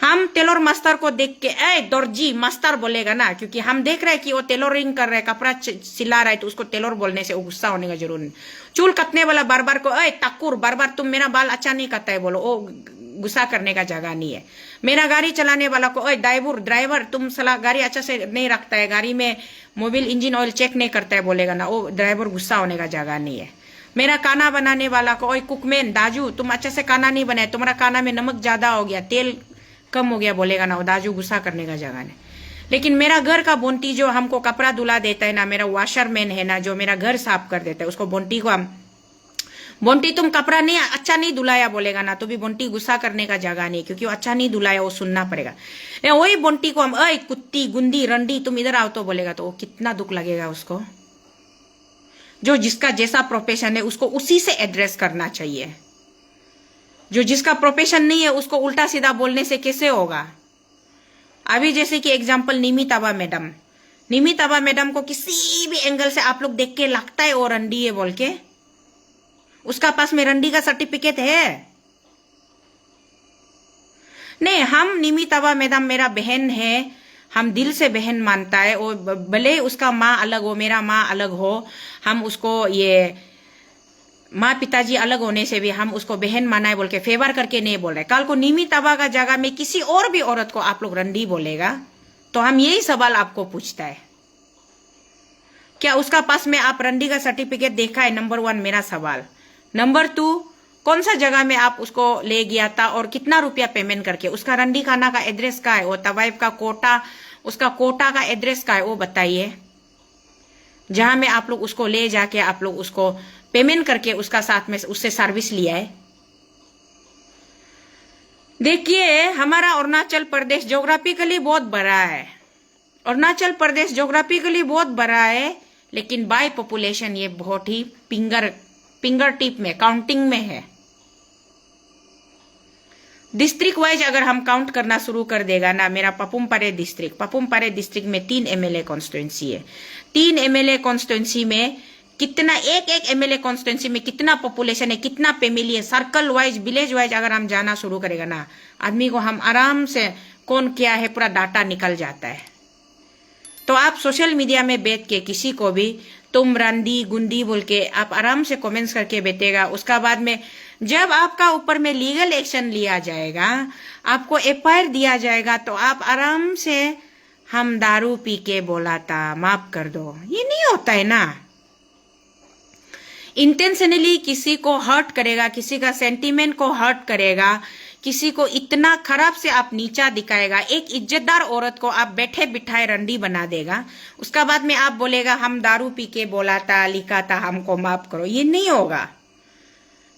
हम टेलर मास्टर को देख के ए दर्जी मास्टर बोलेगा ना, क्योंकि हम देख रहे हैं कि वो टेलरिंग कर रहा है, कपड़ा सिला रहा है, तो उसको टेलर बोलने से वो गुस्सा होने का जरूर नहीं। चूल कटने वाला बार बार को ए तकुर, बार बार तुम मेरा बाल अच्छा नहीं करता है बोलो, वो गुस्सा करने का जगह नहीं है। मेरा गाड़ी चलाने वाला को ए ड्राइवर तुम सला गाड़ी अच्छा से नहीं रखता है, गाड़ी में मोबिल इंजन ऑयल चेक नहीं करता है बोलेगा ना, वो ड्राइवर गुस्सा होने का जगह नहीं है। मेरा खाना बनाने वाला को ओए कुकमैन दाजू तुम अच्छे से खाना नहीं बनाए, तुम्हारा खाना में नमक ज्यादा हो गया, तेल कम हो गया बोलेगा ना, वो दाजू गुस्सा करने का जगह नहीं। लेकिन मेरा घर का बोंटी जो हमको कपड़ा धुला देता है ना, मेरा वॉशरमैन है ना जो मेरा घर साफ कर देता है, उसको बोंटी को हम बोंटी तुम कपड़ा नहीं अच्छा नहीं धुलाया बोलेगा ना, तो भी बोंटी गुस्सा करने का जगह नहीं, क्योंकि वो अच्छा नहीं धुलाया, वो सुनना पड़ेगा। वही बोंटी को हम अय कुत्ती गुंदी रंडी तुम इधर आओ तो बोलेगा, तो वो कितना दुख लगेगा उसको। जो जिसका जैसा प्रोफेशन है उसको उसी से एड्रेस करना चाहिए। जो जिसका प्रोफेशन नहीं है उसको उल्टा सीधा बोलने से कैसे होगा। अभी जैसे कि एग्जांपल निमिताबा मैडम को किसी भी एंगल से आप लोग देख के लगता है वो रंडी है बोल के, उसका पास में रंडी का सर्टिफिकेट है नहीं। हम निमिताबा मैडम मेरा बहन है, हम दिल से बहन मानता है, और भले उसका माँ अलग हो, मेरा माँ अलग हो, हम उसको ये माँ पिताजी अलग होने से भी हम उसको बहन माना है बोल के फेवर करके नहीं बोल रहे। कल को निमी तबा का जगह में किसी और भी औरत को आप लोग रंडी बोलेगा तो हम यही सवाल आपको पूछता है, क्या उसका पास में आप रंडी का सर्टिफिकेट देखा है? नंबर 1 मेरा सवाल। नंबर 2, कौन सा जगह में आप उसको ले गया था और कितना रुपया पेमेंट करके? उसका रंडी खाना का एड्रेस का है, वो तवाइफ का कोटा, उसका कोटा का एड्रेस का है, वो बताइए, जहां में आप लोग उसको ले जाके आप लोग उसको पेमेंट करके उसका साथ में उससे सर्विस लिया है। देखिए, हमारा अरुणाचल प्रदेश ज्योग्राफिकली बहुत बड़ा है, अरुणाचल प्रदेश ज्योग्राफिकली बहुत बड़ा है, लेकिन बाय पॉपुलेशन ये बहुत ही फिंगर टिप में काउंटिंग में है। डिस्ट्रिक्ट वाइज अगर हम काउंट करना शुरू कर देगा ना, मेरा पपुम पारे डिस्ट्रिक्ट में 3 एमएलए कॉन्स्टिट्यूंसी है। 3 एमएलए कॉन्स्टिट्यूंसी में कितना, एक एमएलए कॉन्स्टिट्यूंसी में कितना पॉपुलेशन है, कितना फैमिली है, सर्कल वाइज, विलेज वाइज अगर हम जाना शुरू करेगा ना, आदमी को हम आराम से कौन क्या है पूरा डाटा निकल जाता है। तो आप सोशल मीडिया में बैठ के किसी को भी तुम रंडी गुंडी बोल के आप आराम से कमेंट्स करके बैठेगा, उसका बाद में जब आपका ऊपर में लीगल एक्शन लिया जाएगा, आपको एफआईआर दिया जाएगा, तो आप आराम से हम दारू पी के बोला था माफ कर दो, ये नहीं होता है ना। इंटेंशनली किसी को हर्ट करेगा, किसी का सेंटीमेंट को हर्ट करेगा, किसी को इतना खराब से आप नीचा दिखाएगा, एक इज्जतदार औरत को आप बैठे बिठाए रंडी बना देगा, उसका बाद में आप बोलेगा हम दारू पी के बोला था, लिखा था, हमको माफ करो, ये नहीं होगा।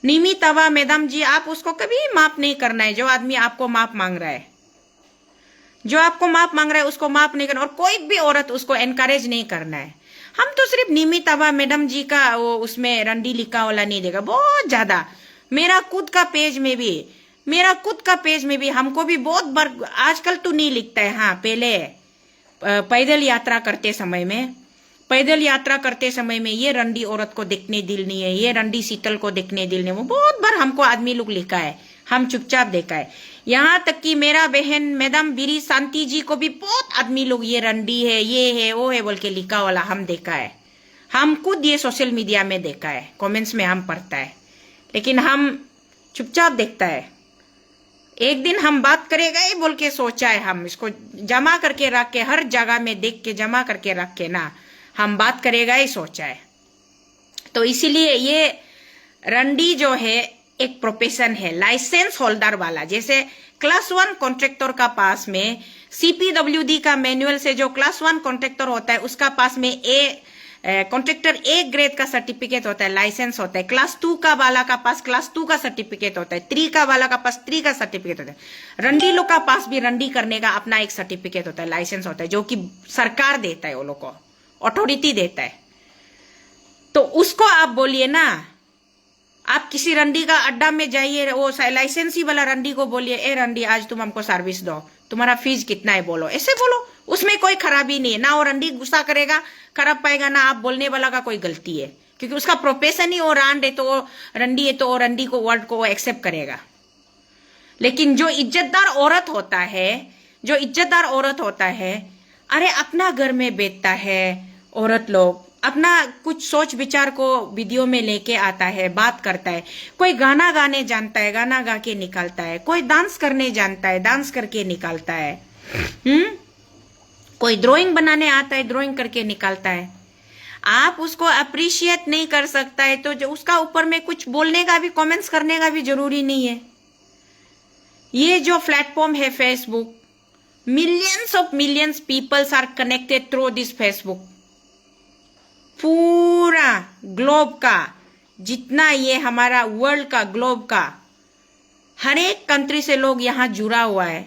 निमी तवा मैडम जी, आप उसको कभी माफ नहीं करना है। जो आदमी आपको माफ मांग रहा है, जो आपको माफ मांग रहा है उसको माफ नहीं करना, और कोई भी औरत उसको एनकरेज नहीं करना है। हम तो सिर्फ निमी तवा मैडम जी का वो उसमें रंडी लिखा वाला नहीं देगा, बहुत ज्यादा मेरा खुद का पेज में भी हमको भी बहुत बार, आजकल तो नहीं लिखता है, हाँ पहले पैदल यात्रा करते समय में ये रंडी औरत को देखने दिल नहीं है, ये रंडी शीतल को देखने दिल नहीं है, वो बहुत बार हमको आदमी लोग लिखा है, हम चुपचाप देखा है। यहाँ तक कि मेरा बहन मैडम बीरी शांति जी को भी बहुत आदमी लोग ये रंडी है, ये है, वो है बोल के लिखा वाला हम देखा है। हम खुद ये सोशल मीडिया में देखा है, कमेंट्स में हम पढ़ता है, लेकिन हम चुपचाप देखता है। एक दिन हम बात करेगा ही बोल के सोचा है, हम इसको जमा करके रख के, हर जगह में देख के जमा करके रख के ना, हम बात करेगा ही सोचा है। तो इसीलिए ये रंडी जो है एक प्रोफेशन है, लाइसेंस होल्डर वाला। जैसे क्लास 1 कॉन्ट्रैक्टर का पास में CPWD का मैनुअल से जो क्लास 1 कॉन्ट्रैक्टर होता है उसका पास में कॉन्ट्रैक्टर ए ग्रेड का सर्टिफिकेट होता है, लाइसेंस होता है। क्लास 2 का वाला का पास क्लास 2 का सर्टिफिकेट होता है, 3 का वाला का पास 3 का सर्टिफिकेट होता है। रंडी लोग का पास भी रंडी करने का अपना एक सर्टिफिकेट होता है, लाइसेंस होता है, जो कि सरकार देता है, वो लोग को अथॉरिटी देता है। तो उसको आप बोलिए ना, आप किसी रंडी का अड्डा में जाइए, वो लाइसेंसी वाला रंडी को बोलिए, ए रंडी आज तुम हमको सर्विस दो, तुम्हारा फीस कितना है बोलो, ऐसे बोलो, उसमें कोई खराबी नहीं है ना। वो रंडी गुस्सा करेगा, खराब पाएगा ना, आप बोलने वाला का कोई गलती है, क्योंकि उसका प्रोफेशन ही वो रांड है, तो वो रंडी है, तो वो रंडी को वर्ड को वो एक्सेप्ट करेगा। लेकिन जो इज्जतदार औरत होता है, अरे अपना घर में बैठता है, औरत लोग अपना कुछ सोच विचार को वीडियो में लेके आता है, बात करता है। कोई गाना गाने जानता है, गाना गा के निकालता है, कोई डांस करने जानता है, डांस करके निकालता है, कोई ड्राइंग बनाने आता है, ड्राइंग करके निकालता है। आप उसको अप्रिशिएट नहीं कर सकता है तो जो उसका ऊपर में कुछ बोलने का भी, कमेंट्स करने का भी जरूरी नहीं है। ये जो प्लेटफॉर्म है Facebook, millions peoples are connected through this Facebook. पूरा ग्लोब का जितना ये हमारा वर्ल्ड का, ग्लोब का हर एक कंट्री से लोग यहाँ जुड़ा हुआ है।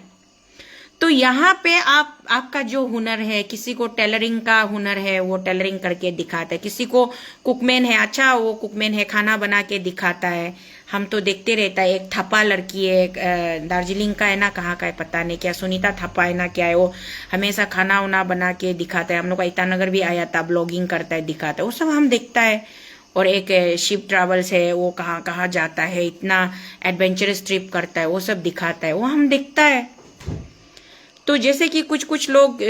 तो यहाँ पे आपका जो हुनर है, किसी को टेलरिंग का हुनर है वो टेलरिंग करके दिखाता है, किसी को कुकमैन है, अच्छा वो कुकमैन है, खाना बना के दिखाता है। हम तो देखते रहता है, एक थप्पा लड़की है, दार्जिलिंग का है ना, कहाँ का है पता नहीं, क्या सुनीता थप्पा है ना क्या है, वो हमेशा खाना उना बना के दिखाता है। हम लोग का ईटानगर भी आया था, ब्लॉगिंग करता है, दिखाता है, वो सब हम देखता है। और एक शिप ट्रैवल्स है, वो कहाँ कहाँ जाता है, इतना एडवेंचरस ट्रिप करता है, वो सब दिखाता है, वो हम देखता है। तो जैसे कि कुछ कुछ लोग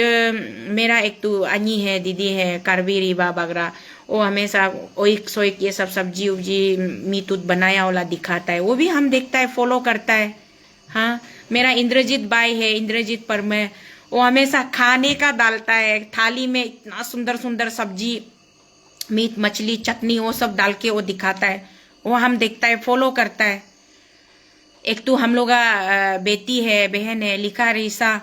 मेरा एक तो अनी है, दीदी है, कार्बी रीबा बगरा, वो हमेशा ओइक सोइक ये सब सब्जी उब्जी मीट उत बनाया वाला दिखाता है, वो भी हम देखता है, फॉलो करता है। हाँ, मेरा इंद्रजीत भाई है, इंद्रजीत परमे, वो हमेशा खाने का डालता है थाली में, इतना सुंदर सुंदर सब्जी मीट मछली चटनी वो सब डाल के वो दिखाता है, वो हम देखता है, फॉलो करता है। एक तो हम लोग बेटी है, बहन है, लिखा रीसा,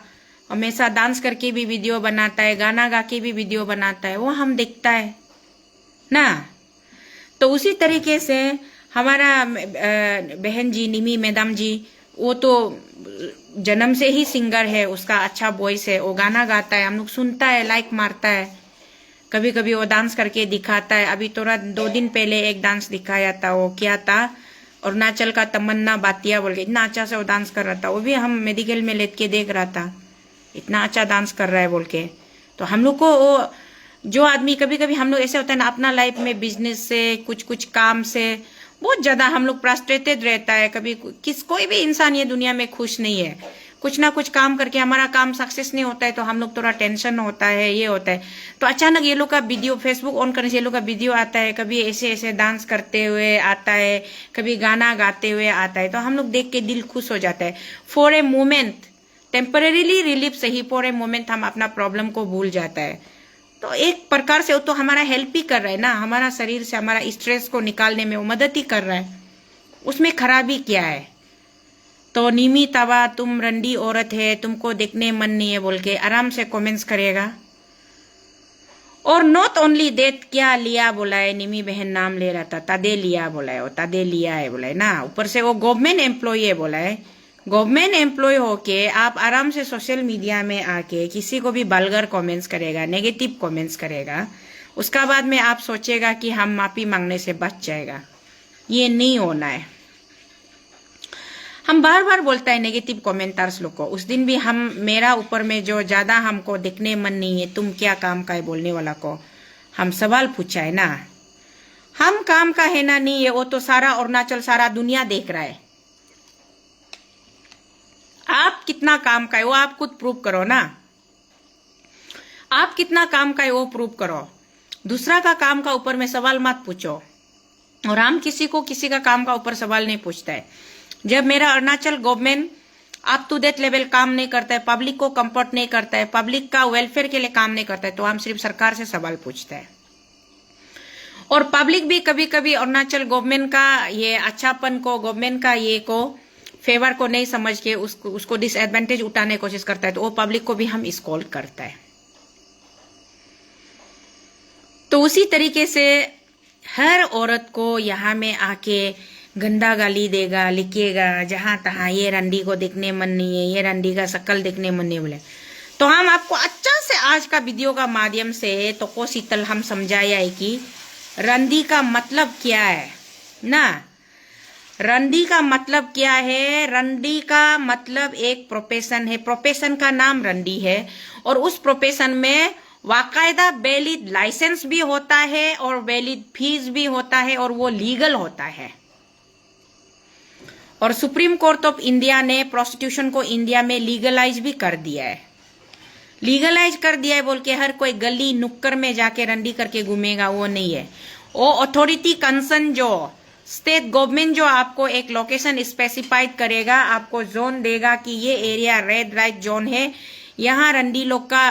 हमेशा डांस करके भी वीडियो बनाता है, गाना गा के भी वीडियो बनाता है, वो हम देखता है ना। तो उसी तरीके से हमारा बहन जी निमी मैडम जी, वो तो जन्म से ही सिंगर है, उसका अच्छा वॉइस है, वो गाना गाता है, हम लोग सुनता है, लाइक मारता है, कभी कभी वो डांस करके दिखाता है। अभी थोड़ा 2 दिन पहले एक डांस दिखाया था, वो क्या था, अरुणाचल का तमन्ना बातिया बोल के, इतना अच्छा से वो डांस कर रहा था, वो भी हम मेडिकल में लेट के देख रहा था, इतना अच्छा डांस कर रहा है बोल के। तो हम लोग को वो जो आदमी, कभी कभी हम लोग ऐसे होता है ना, अपना लाइफ में बिजनेस से कुछ कुछ काम से बहुत ज्यादा हम लोग फ्रस्ट्रेटेड रहता है, कभी कोई भी इंसान ये दुनिया में खुश नहीं है, कुछ ना कुछ काम करके हमारा काम सक्सेस नहीं होता है तो हम लोग थोड़ा टेंशन होता है, ये होता है। तो अचानक ये लोग का वीडियो फेसबुक ऑन करने से ये लोग का वीडियो आता है, कभी ऐसे ऐसे डांस करते हुए आता है, कभी गाना गाते हुए आता है, तो हम लोग देख के दिल खुश हो जाता है। For a moment temporarily relief से ही, फॉर ए मोमेंट हम अपना प्रॉब्लम को भूल जाता है। तो एक प्रकार से वो तो हमारा हेल्प ही कर रहा है ना, हमारा शरीर से हमारा स्ट्रेस को निकालने में वो मदद ही कर रहा है, उसमें खराबी क्या है। तो निमी तवा तुम रंडी औरत है, तुमको देखने मन नहीं है बोल के आराम से कमेंट्स करेगा। और नॉट ओनली देट, क्या लिया बोला है, निमी बहन नाम ले रहा था, तदे लिया बोला है, वो तदे लिया है बोला है ना, ऊपर से वो गवर्नमेंट एम्प्लॉय है बोला है। गवर्नमेंट एम्प्लॉय होके आप आराम से सोशल मीडिया में आके किसी को भी वल्गर कमेंट्स करेगा, नेगेटिव कमेंट्स करेगा, उसका बाद में आप सोचेगा कि हम माफी मांगने से बच जाएगा, ये नहीं होना है। हम बार बार बोलता है नेगेटिव कमेंटर्स लोग को, उस दिन भी हम मेरा ऊपर में जो ज्यादा हमको देखने मन नहीं है, तुम क्या काम का है बोलने वाला को हम सवाल पूछा है ना, हम काम का है ना नहीं है, वो तो सारा अरुणाचल सारा दुनिया देख रहा है। आप कितना काम का है वो आप खुद प्रूव करो ना, आप कितना काम का है वो प्रूव करो, दूसरा का काम का ऊपर में सवाल मत पूछो। और हम किसी को किसी का काम का ऊपर सवाल नहीं पूछता है। जब मेरा Arunachal government up to date level काम नहीं करता है, पब्लिक को कंफर्ट नहीं करता है, पब्लिक का वेलफेयर के लिए काम नहीं करता है, तो हम सिर्फ सरकार से सवाल पूछते हैं। और पब्लिक भी कभी कभी अरुणाचल गवर्नमेंट का ये अच्छापन को, गवर्नमेंट का ये को फेवर को नहीं समझ के उसको डिसएडवांटेज उठाने की कोशिश करता है, तो वो पब्लिक को भी हम स्कॉल्ड करता है। तो उसी तरीके से हर औरत को यहाँ में आके गंदा गाली देगा, लिखेगा जहां तहां, ये रंडी को देखने मन नहीं है, ये रंडी का शक्ल देखने मन नहीं बोले। तो हम आपको अच्छा से आज का वीडियो का माध्यम से तो को शीतल हम समझाया है कि रंडी का मतलब क्या है ना, रंडी का मतलब क्या है। रंडी का मतलब एक प्रोफेशन है, प्रोफेशन का नाम रंडी है, और उस प्रोफेशन में वाकायदा वैलिड लाइसेंस भी होता है और वैलिड फीस भी होता है, और वो लीगल होता है। और सुप्रीम कोर्ट ऑफ इंडिया ने प्रोस्टिट्यूशन को इंडिया में लीगलाइज भी कर दिया है, लीगलाइज कर दिया है बोल के हर कोई गली नुक्कड़ में जाके रंडी करके घूमेगा, वो नहीं है। वो अथॉरिटी कंसर्न जो स्टेट गवर्नमेंट जो आपको एक लोकेशन स्पेसिफाइड करेगा, आपको जोन देगा कि ये एरिया रेड लाइट जोन है, यहाँ रंडी लोग का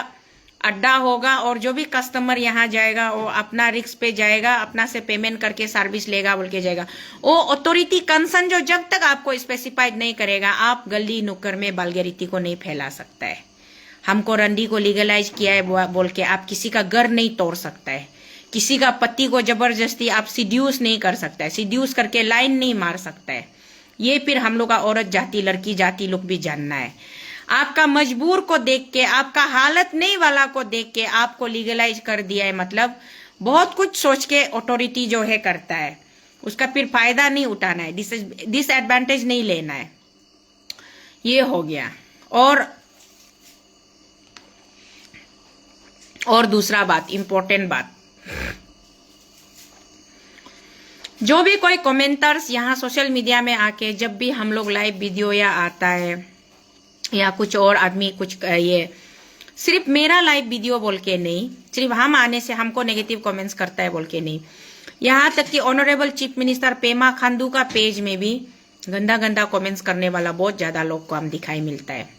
अड्डा होगा, और जो भी कस्टमर यहाँ जाएगा वो अपना रिस्क पे जाएगा, अपना से पेमेंट करके सर्विस लेगा बोल के जाएगा। वो अथॉरिटी कंसर्न जो जब तक आपको स्पेसिफाइड नहीं करेगा, आप गली नुक्कड़ में वल्गैरिटी को नहीं फैला सकता है। हमको रंडी को लीगलाइज किया है बोल के आप किसी का घर नहीं तोड़ सकता है, किसी का पति को जबरदस्ती आप सिड्यूस नहीं कर सकता है, सिड्यूस करके लाइन नहीं मार सकता है। ये फिर हम लोग का औरत जाति, लड़की जाति लोग भी जानना है। आपका मजबूर को देख के, आपका हालत नहीं वाला को देख के आपको लीगलाइज कर दिया है, मतलब बहुत कुछ सोच के अथॉरिटी जो है करता है, उसका फिर फायदा नहीं उठाना है, डिसएडवांटेज नहीं लेना है। ये हो गया। और दूसरा बात, इंपॉर्टेंट बात, जो भी कोई कमेंटर्स यहाँ सोशल मीडिया में आके जब भी हम लोग लाइव वीडियो या आता है या कुछ और आदमी कुछ ये सिर्फ मेरा लाइव वीडियो बोल के नहीं, सिर्फ हम आने से हमको नेगेटिव कमेंट्स करता है बोल के नहीं, यहाँ तक कि honourable chief minister Pema Khandu का पेज में भी गंदा गंदा कमेंट्स करने वाला बहुत ज्यादा लोग को हम दिखाई मिलता है।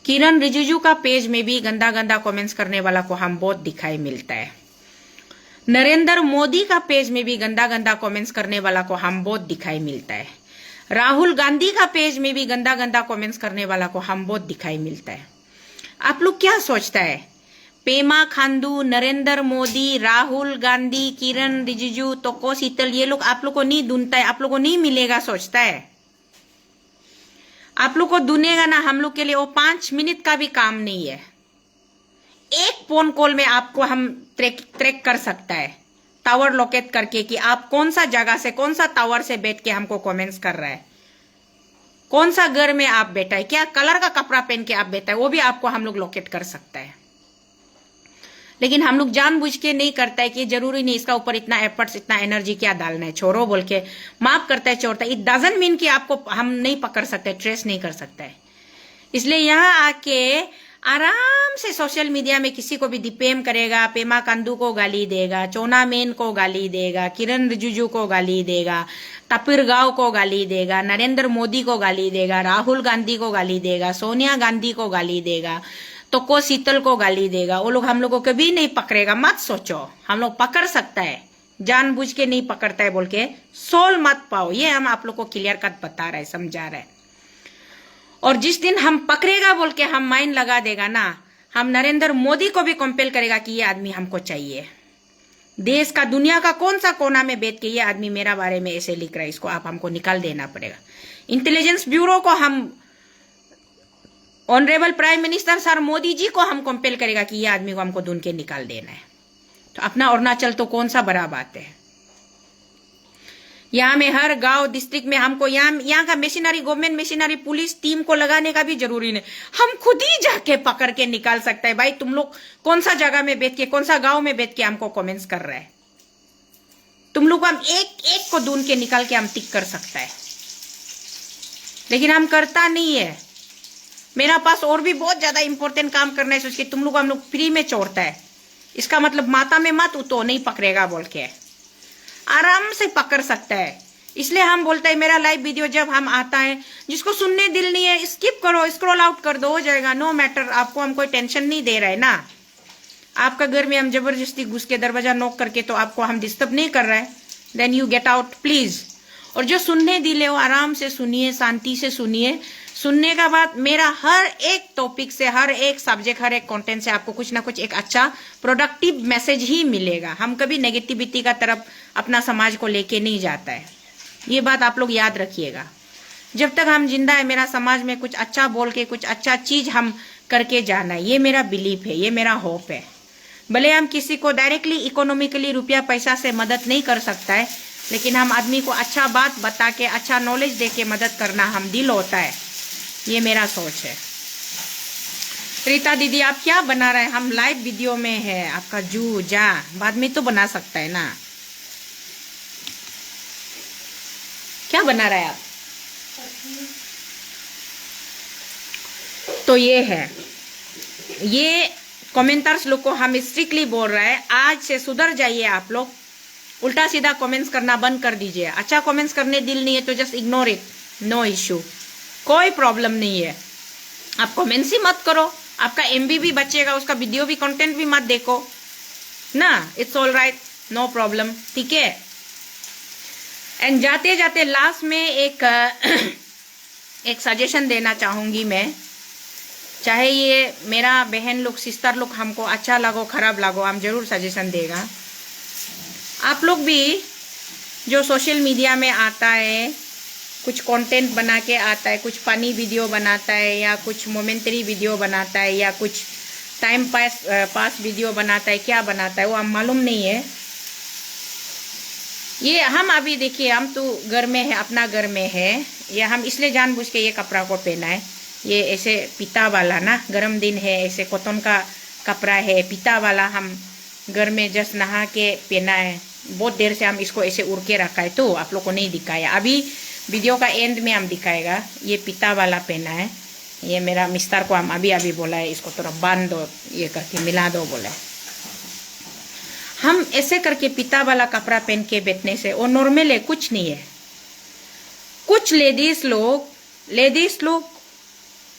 किरण रिजिजू का पेज में भी गंदा गंदा कमेंट्स करने वाला को हम बहुत दिखाई मिलता है। नरेंद्र मोदी का पेज में भी गंदा गंदा कमेंट्स करने वाला को हम बहुत दिखाई मिलता है। राहुल गांधी का पेज में भी गंदा गंदा कमेंट्स करने वाला को हम बहुत दिखाई मिलता है। आप लोग क्या सोचता है? पेमा खांडू, नरेंद्र मोदी, राहुल गांधी, किरण रिजिजू, तोको शीतल, ये लोग आप लोग को नहीं ढूंढता है, आप लोग को नहीं मिलेगा सोचता है? आप लोग को ढूंढेगा ना, हम लोग के लिए वो 5 मिनट का भी काम नहीं है। एक फोन कॉल में आपको हम ट्रैक कर सकता है, टावर लोकेट करके कि आप कौन सा जगह से, कौन सा टावर से बैठ के हमको कमेंट्स कर रहा है, कौन सा घर में आप बैठा है, क्या कलर का कपड़ा पहन के आप बैठा है, वो भी आपको हम लोग लोकेट कर सकता है। लेकिन हम लोग जानबूझ के नहीं करता है कि जरूरी नहीं इसका ऊपर इतना एफर्ट्स, इतना एनर्जी क्या डालना है, छोड़ो बोल के माफ करता है, छोड़ता है। इट डजंट मीन कि आपको हम नहीं पकड़ सकते, ट्रेस नहीं कर सकता है। इसलिए यहाँ आके आराम से सोशल मीडिया में किसी को भी डिफेम करेगा, पेमा खांडू को गाली देगा, चोना मेन को गाली देगा, किरण रिजिजू को गाली देगा, कपिल गांव को गाली देगा, नरेंद्र मोदी को गाली देगा, राहुल गांधी को गाली देगा, सोनिया गांधी को गाली देगा, तो शीतल को गाली देगा। वो लोग हम लोग को कभी नहीं पकड़ेगा, मत सोचो। हम लोग पकड़ सकता है, जानबूझ के नहीं पकड़ता है बोल के सोल मत पाओ। ये हम आप लोग को क्लियर कट बता रहे, समझा रहे। और जिस दिन हम पकड़ेगा बोल के हम माइंड लगा देगा ना, हम नरेंद्र मोदी को भी कंपेल करेगा कि ये आदमी हमको चाहिए। देश का, दुनिया का कौन सा कोना में बैठ के ये आदमी मेरा बारे में ऐसे लिख रहा है, इसको आप हमको निकाल देना पड़ेगा। इंटेलिजेंस ब्यूरो को हम, honourable prime minister sir Modi ji को हम कंपेल करेगा कि ये आदमी को हमको ढूंढ के निकाल देना है। तो अपना अरुणाचल तो कौन सा बड़ा बात है। यहाँ में हर गांव डिस्ट्रिक्ट में हमको यहाँ का machinery, government machinery, police team को लगाने का भी जरूरी नहीं, हम खुद ही जाके पकड़ के निकाल सकते हैं। भाई तुम लोग कौन सा जगह में बैठ के, कौन सा गांव में बैठ के हमको कमेंट्स कर रहे हैं, तुम लोग को हम एक एक को ढूंढ के निकाल के हम टिक कर सकता है। लेकिन हम करता नहीं है। मेरा पास और भी बहुत ज्यादा इंपॉर्टेंट काम करना है, सोच के तुम लोग हम लोग फ्री में छोड़ता है। इसका मतलब माता में मत उतो, नहीं पकड़ेगा बोल के आराम से पकड़ सकता है। इसलिए हम बोलते हैं मेरा लाइव वीडियो जब हम आता है, जिसको सुनने दिल नहीं है स्किप करो, स्क्रॉल आउट कर दो, हो जाएगा, नो मैटर। आपको हम कोई टेंशन नहीं दे रहे है ना। आपका घर में हम जबरदस्ती घुस के दरवाजा नॉक करके तो आपको हम डिस्टर्ब नहीं कर रहे हैं, then you get out please. और जो सुनने दिल है वो आराम से सुनिए, शांति से सुनिए। सुनने का बाद मेरा हर एक टॉपिक से, हर एक सब्जेक्ट, हर एक कंटेंट से आपको कुछ ना कुछ एक अच्छा प्रोडक्टिव मैसेज ही मिलेगा। हम कभी नेगेटिविटी का तरफ अपना समाज को लेके नहीं जाता है, ये बात आप लोग याद रखिएगा। जब तक हम जिंदा है, मेरा समाज में कुछ अच्छा बोल के, कुछ अच्छा चीज हम करके जाना है, ये मेरा बिलीफ है, ये मेरा होप है। भले हम किसी को डायरेक्टली इकोनॉमिकली रुपया पैसा से मदद नहीं कर सकता है, लेकिन हम आदमी को अच्छा बात बता के, अच्छा नॉलेज दे के मदद करना हम दिल होता है, ये मेरा सोच है। रीता दीदी आप क्या बना रहे हैं? हम लाइव वीडियो में है, आपका जू जा बाद में तो बना सकता है ना। क्या बना रहे हैं आप? तो ये है, ये कमेंटर्स लोग को हम स्ट्रिक्टली बोल रहे हैं, आज से सुधर जाइए आप लोग। उल्टा सीधा कमेंट्स करना बंद कर दीजिए। अच्छा कमेंट्स करने दिल नहीं है तो just ignore it, no issue, कोई प्रॉब्लम नहीं है। आप कमेंट्स ही मत करो, आपका एमबी भी बचेगा, उसका वीडियो भी कंटेंट भी मत देखो ना, it's all right, no problem, ठीक है। एंड जाते जाते लास्ट में एक सजेशन देना चाहूंगी मैं, चाहे ये मेरा बहन लोग, सिस्टर लोग हमको अच्छा लगो खराब लगो, हम जरूर सजेशन देगा। आप लोग भी जो सोशल मीडिया में आता है, कुछ कंटेंट बना के आता है, कुछ फनी वीडियो बनाता है, या कुछ मोमेंटरी वीडियो बनाता है, या कुछ टाइम पास वीडियो बनाता है, क्या बनाता है वो हम मालूम नहीं है। ये हम अभी देखिए, हम तो घर में है, अपना घर में है, या हम इसलिए जानबूझ के ये कपड़ा को पहना है, ये ऐसे पीता वाला ना, गर्म दिन है, ऐसे कॉटन का कपड़ा है पीता वाला, हम घर में जस्ट नहा के पहना है। बहुत देर से हम इसको ऐसे उड़ के रखा है तो आप लोग को नहीं दिखाया। अभी वीडियो का एंड में हम दिखाएगा। ये पिता वाला पहना है। ये मेरा मिस्टर को हम अभी अभी बोला है इसको थोड़ा बांध दो, ये करके मिला दो बोला है। हम ऐसे करके पिता वाला कपड़ा पहन के बैठने से वो नॉर्मल है, कुछ नहीं है। कुछ लेडीज लोग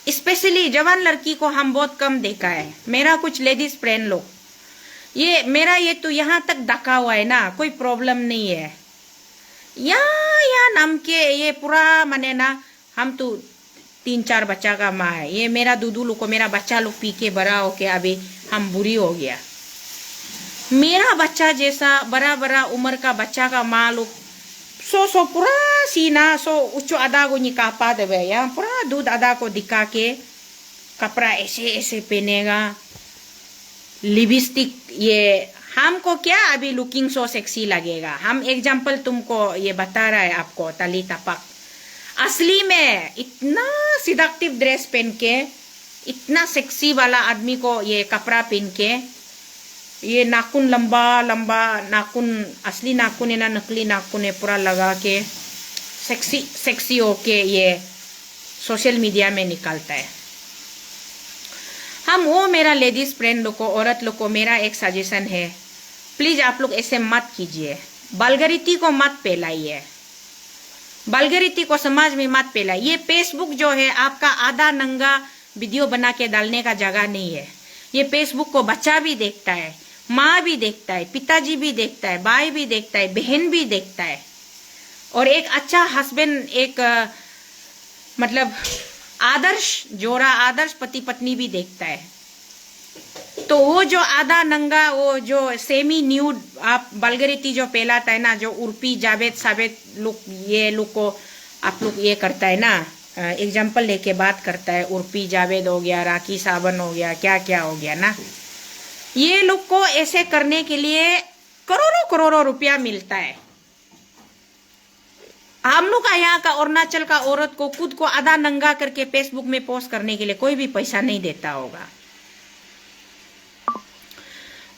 स्पेशली जवान लड़की को हम बहुत कम देखा है। मेरा कुछ लेडीज फ्रेंड लोग, ये मेरा ये तो यहाँ तक ढका हुआ है ना, कोई प्रॉब्लम नहीं है। या नाम के ये पूरा माने ना, हम तो 3-4 बच्चा का माँ है। ये मेरा दूधू लोग को, मेरा बच्चा लोग पी के बड़ा होके अभी हम बुरी हो गया। मेरा बच्चा जैसा बड़ा उम्र का बच्चा का माँ लोग सो पूरा सीना सो उच्च आधा को निकापा देवे, यहाँ पूरा दूध आधा को दिखा के कपड़ा ऐसे पहनेगा, लिपस्टिक। ये हमको क्या अभी लुकिंग सो सेक्सी लगेगा। हम एग्जाम्पल तुमको ये बता रहा है आपको, तली तपक असली में इतना सिडक्टिव ड्रेस पहन के, इतना सेक्सी वाला आदमी को ये कपड़ा पहन के, ये नाखून लंबा नाखून, असली नाखून है ना नकली नाखून है, पूरा लगा के सेक्सी होके ये सोशल मीडिया में निकलता है। हम वो मेरा लेडीज फ्रेंड लोग को, औरत लोग को मेरा एक सजेशन है, प्लीज आप लोग ऐसे मत कीजिए। वल्गैरिटी को मत फैलाइए, वल्गैरिटी को समाज में मत फैलाइए। ये फेसबुक जो है आपका आधा नंगा वीडियो बना के डालने का जगह नहीं है। ये फेसबुक को बच्चा भी देखता है, माँ भी देखता है, पिताजी भी देखता है, भाई भी देखता है, बहन भी देखता है, और एक अच्छा हस्बैंड, एक मतलब आदर्श जोड़ा, आदर्श पति पत्नी भी देखता है। तो वो जो आधा नंगा, वो जो सेमी न्यूड आप वल्गैरिटी जो फैलाता है ना, जो उर्फी जावेद सावेद लोग, ये लोग को आप लोग ये करता है ना, एग्जाम्पल लेके बात करता है, उर्फी जावेद हो गया, राखी सावन हो गया, क्या क्या हो गया ना, ये लोग को ऐसे करने के लिए करोड़ों रुपया मिलता है। हम लोग का यहाँ का अरुणाचल का औरत को खुद को आधा नंगा करके फेसबुक में पोस्ट करने के लिए कोई भी पैसा नहीं देता होगा।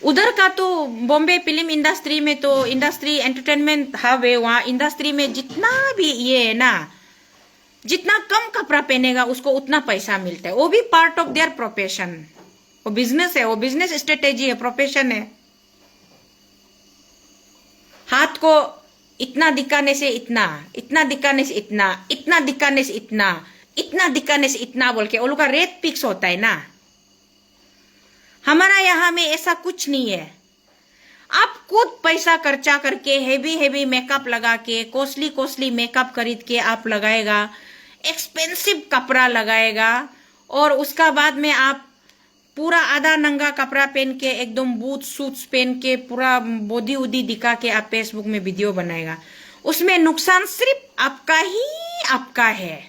उधर का तो बॉम्बे फिल्म इंडस्ट्री में तो इंडस्ट्री एंटरटेनमेंट हब है, वहाँ इंडस्ट्री में जितना भी ये है ना, जितना कम कपड़ा पहनेगा उसको उतना पैसा मिलता है। वो भी पार्ट ऑफ देयर प्रोफेशन, वो बिजनेस है, वो बिजनेस स्ट्रेटेजी है, प्रोफेशन है। हाथ को इतना दिखाने से इतना, इतना दिखाने से इतना, इतना दिखाने से इतना, इतना दिखाने से इतना बोल के वो लोग का रेट फिक्स होता है ना। हमारा यहाँ में ऐसा कुछ नहीं है। आप खुद पैसा खर्चा करके हेवी मेकअप लगा के, कॉस्टली मेकअप खरीद के आप लगाएगा, एक्सपेंसिव कपड़ा लगाएगा, और उसका बाद में आप पूरा आधा नंगा कपड़ा पहन के, एकदम बूट सूट्स पहन के, पूरा बॉडी उदी दिखा के आप फेसबुक में वीडियो बनाएगा। उसमें नुकसान सिर्फ आपका है।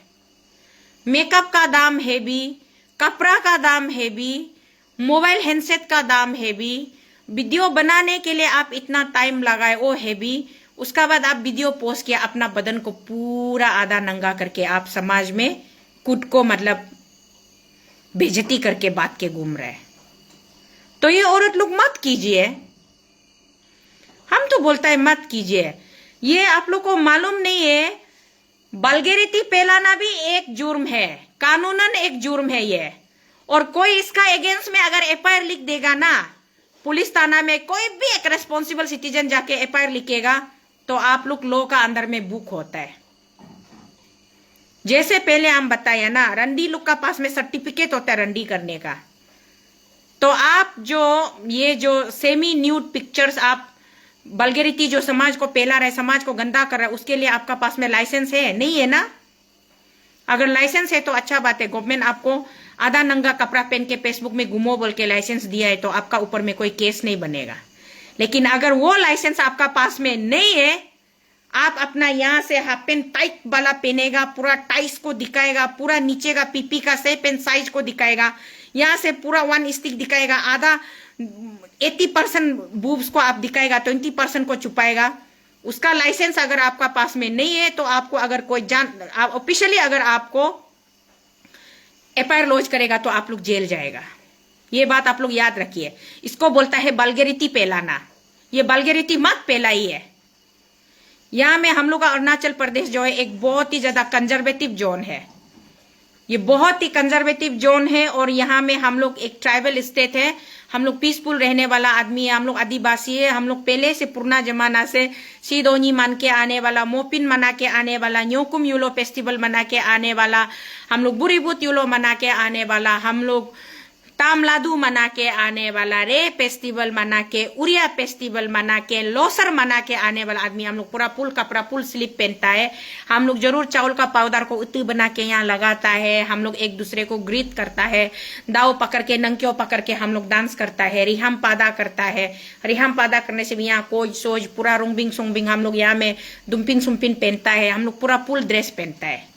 मेकअप का दाम हैवी, कपड़ा का दाम हैवी, मोबाइल हैंडसेट का दाम हैवी, वीडियो बनाने के लिए आप इतना टाइम लगाए वो हैवी, उसका बाद आप वीडियो पोस्ट किया, अपना बदन को पूरा आधा नंगा करके आप समाज में खुद को मतलब बेइज्जती करके बात के घूम रहे। तो ये औरत लोग मत कीजिए, हम तो बोलता है मत कीजिए। ये आप लोग को मालूम नहीं है, वल्गैरिटी फैलाना भी एक जुर्म है, कानूनन एक जुर्म है ये। और कोई इसका अगेंस्ट में अगर एफआईआर लिख देगा ना, पुलिस थाना में कोई भी एक रेस्पॉन्सिबल सिटीजन जाके एफआईआर लिखेगा, तो आप लोग लो का अंदर में बुक होता है। जैसे पहले हम बताया ना, रंडी लोग का पास में सर्टिफिकेट होता है रंडी करने का। तो आप जो सेमी न्यूड पिक्चर्स आप वल्गैरिटी जो समाज को फैला रहे, समाज को गंदा कर रहा है, उसके लिए आपका पास में लाइसेंस है? नहीं है ना। अगर लाइसेंस है तो अच्छा बात है, गवर्नमेंट आपको आधा नंगा कपड़ा पहन के फेसबुक में घूमो बोल के लाइसेंस दिया है, तो आपका ऊपर में कोई केस नहीं बनेगा। लेकिन अगर वो लाइसेंस आपका पास में नहीं है, आप अपना यहाँ से हाफ पैंट टाइट वाला पहनेगा, पूरा टाइस को दिखाएगा, पूरा नीचे का पीपी का शेप एंड साइज को दिखाएगा, यहाँ से पूरा 1 स्टिक दिखाएगा, आधा 80% बूब्स को आप दिखाएगा, 20% को छुपाएगा, उसका लाइसेंस अगर आपका पास में नहीं है, तो आपको अगर कोई ऑफिशियली अगर आपको एफआईआर लॉन्च करेगा तो आप लोग जेल जाएगा। ये बात आप लोग याद रखिए। इसको बोलता है वल्गैरिटी फैलाना। ये वल्गैरिटी मत फैलाइए। यहाँ में हम लोग का अरुणाचल प्रदेश जो है एक बहुत ही ज्यादा कंजर्वेटिव जोन है। ये बहुत ही कंजर्वेटिव जोन है और यहाँ में हम लोग एक ट्राइबल स्टेट है। हम लोग पीसफुल रहने वाला आदमी है, हम लोग आदिवासी है। हम लोग पहले से पुराना जमाना से सीदोनी मान के आने वाला, मोपिन मना के आने वाला, न्योकुम यूलो फेस्टिवल मना के आने वाला, हम लोग बुरीबुत यूलो मना के आने वाला, हम लोग तामलादू मना के आने वाला, रे फेस्टिवल मना के, उरिया फेस्टिवल मना के, लोसर मना के आने वाला आदमी। हम लोग पूरा फुल कपड़ा, फुल स्लीप पहनता है। हम लोग जरूर चावल का पाउडर को उत्ती बना के यहाँ लगाता है। हम लोग एक दूसरे को ग्रीट करता है, दाव पकड़ के, नंक्यो पकड़ के हम लोग डांस करता है, रिहाम पादा करता है। रिहाम पादा करने से भी यहाँ कोज सोज पूरा रुंगबिंग सुंगबिंग हम लोग यहाँ में दुम्पिन सुम्पिन पहनता है। हम लोग पूरा फुल ड्रेस पहनता है।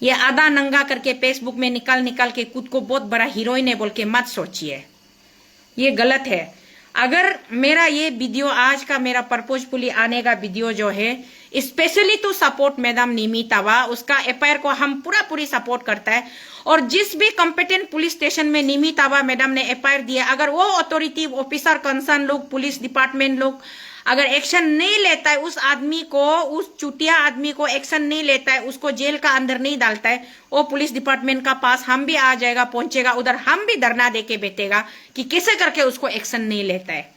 ये आधा नंगा करके फेसबुक में निकाल निकाल के खुद को बहुत बड़ा हीरोइन है बोल के मत सोचिए, ये गलत है। अगर मेरा ये वीडियो आज का मेरा पर्पजफुली आने का वीडियो जो है स्पेशली टू सपोर्ट मैडम निमी तावा, उसका एफआईआर को हम पूरी सपोर्ट करता है। और जिस भी कॉम्पिटेंट पुलिस स्टेशन में निमी तावा मैडम ने एफआईआर दिया, अगर वो अथॉरिटी ऑफिसर कंसर्न लोग, पुलिस डिपार्टमेंट लोग अगर एक्शन नहीं लेता है, उस आदमी को, उस चुटिया आदमी को एक्शन नहीं लेता है, उसको जेल का अंदर नहीं डालता है, वो पुलिस डिपार्टमेंट का पास हम भी आ जाएगा, पहुंचेगा उधर, हम भी धरना देके बैठेगा कि कैसे करके उसको एक्शन नहीं लेता है।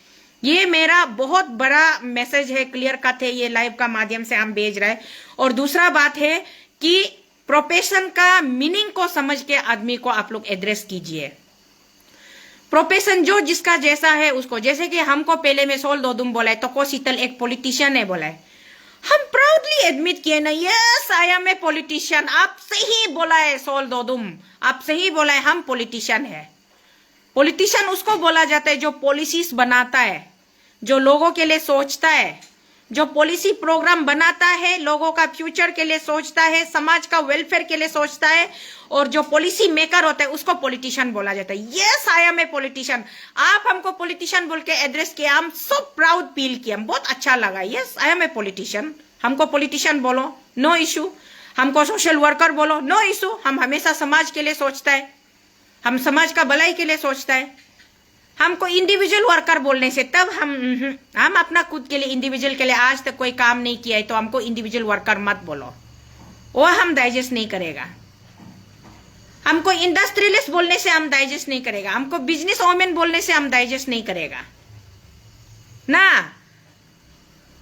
ये मेरा बहुत बड़ा मैसेज है, क्लियर कट है, ये लाइव का माध्यम से हम भेज रहे हैं। और दूसरा बात है कि प्रोफेशन का मीनिंग को समझ के आदमी को आप लोग एड्रेस कीजिए। प्रोफेशन जो जिसका जैसा है उसको, जैसे कि हमको पहले में सोल दोदुम बोला है, तो को शीतल एक पॉलिटिशियन है बोला है, हम प्राउडली एडमिट किए ना, yes I am a politician. आप सही बोला है सोल दोदुम, आप सही बोला है, हम पॉलिटिशियन है। पॉलिटिशियन उसको बोला जाता है जो पॉलिसीज बनाता है, जो लोगों के लिए सोचता है, जो पॉलिसी प्रोग्राम बनाता है, लोगों का फ्यूचर के लिए सोचता है, समाज का वेलफेयर के लिए सोचता है, और जो पॉलिसी मेकर होता है उसको पॉलिटिशियन बोला जाता है। Yes I am a politician. आप हमको पॉलिटिशियन बोल के एड्रेस किया, हम सो प्राउड फील किया, बहुत अच्छा लगा। Yes I am a politician, हमको पॉलिटिशियन बोलो, नो इशू। हमको सोशल वर्कर बोलो, नो इशू। हम हमेशा समाज के लिए सोचता है, हम समाज का भलाई के लिए सोचता है। हमको इंडिविजुअल वर्कर बोलने से तब हम अपना खुद के लिए, इंडिविजुअल के लिए आज तक कोई काम नहीं किया है तो हमको इंडिविजुअल वर्कर मत बोलो, वो हम डाइजेस्ट नहीं करेगा। हमको इंडस्ट्रियलिस्ट बोलने से हम डाइजेस्ट नहीं करेगा, हमको बिजनेस वोमेन बोलने से हम डाइजेस्ट नहीं करेगा ना।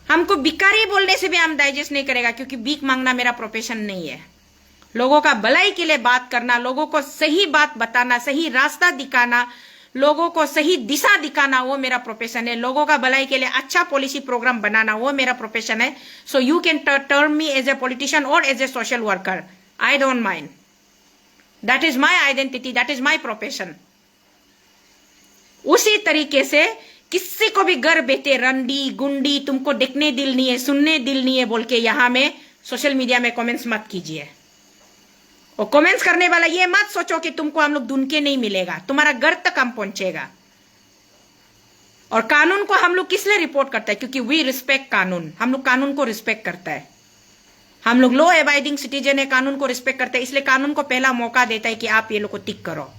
हमको भिखारी बोलने से भी हम डाइजेस्ट नहीं करेगा, क्योंकि भीख मांगना मेरा प्रोफेशन नहीं है। लोगों का भलाई के लिए बात करना, लोगों को सही बात बताना, सही रास्ता दिखाना, लोगों को सही दिशा दिखाना, वो मेरा प्रोफेशन है। लोगों का भलाई के लिए अच्छा पॉलिसी प्रोग्राम बनाना, वो मेरा प्रोफेशन है। So you can term me as a politician और as a social worker, I don't mind. That is my identity, that is my profession. उसी तरीके से किसी को भी घर बैठे रंडी गुंडी, तुमको देखने दिल नहीं है, सुनने दिल नहीं है बोल के यहाँ में सोशल मीडिया में कमेंट्स मत कीजिए। और कमेंट्स करने वाला ये मत सोचो कि तुमको हम लोग ढूंढ के नहीं मिलेगा, तुम्हारा घर तक हम पहुंचेगा। और कानून को हम लोग किस लिए रिपोर्ट करता है? क्योंकि वी रिस्पेक्ट कानून, हम लोग कानून को रिस्पेक्ट करता है। हम लोग लॉ अबाइडिंग सिटीजन है, कानून को रिस्पेक्ट करते हैं, इसलिए कानून को पहला मौका देता है कि आप ये लोग को टिक करो।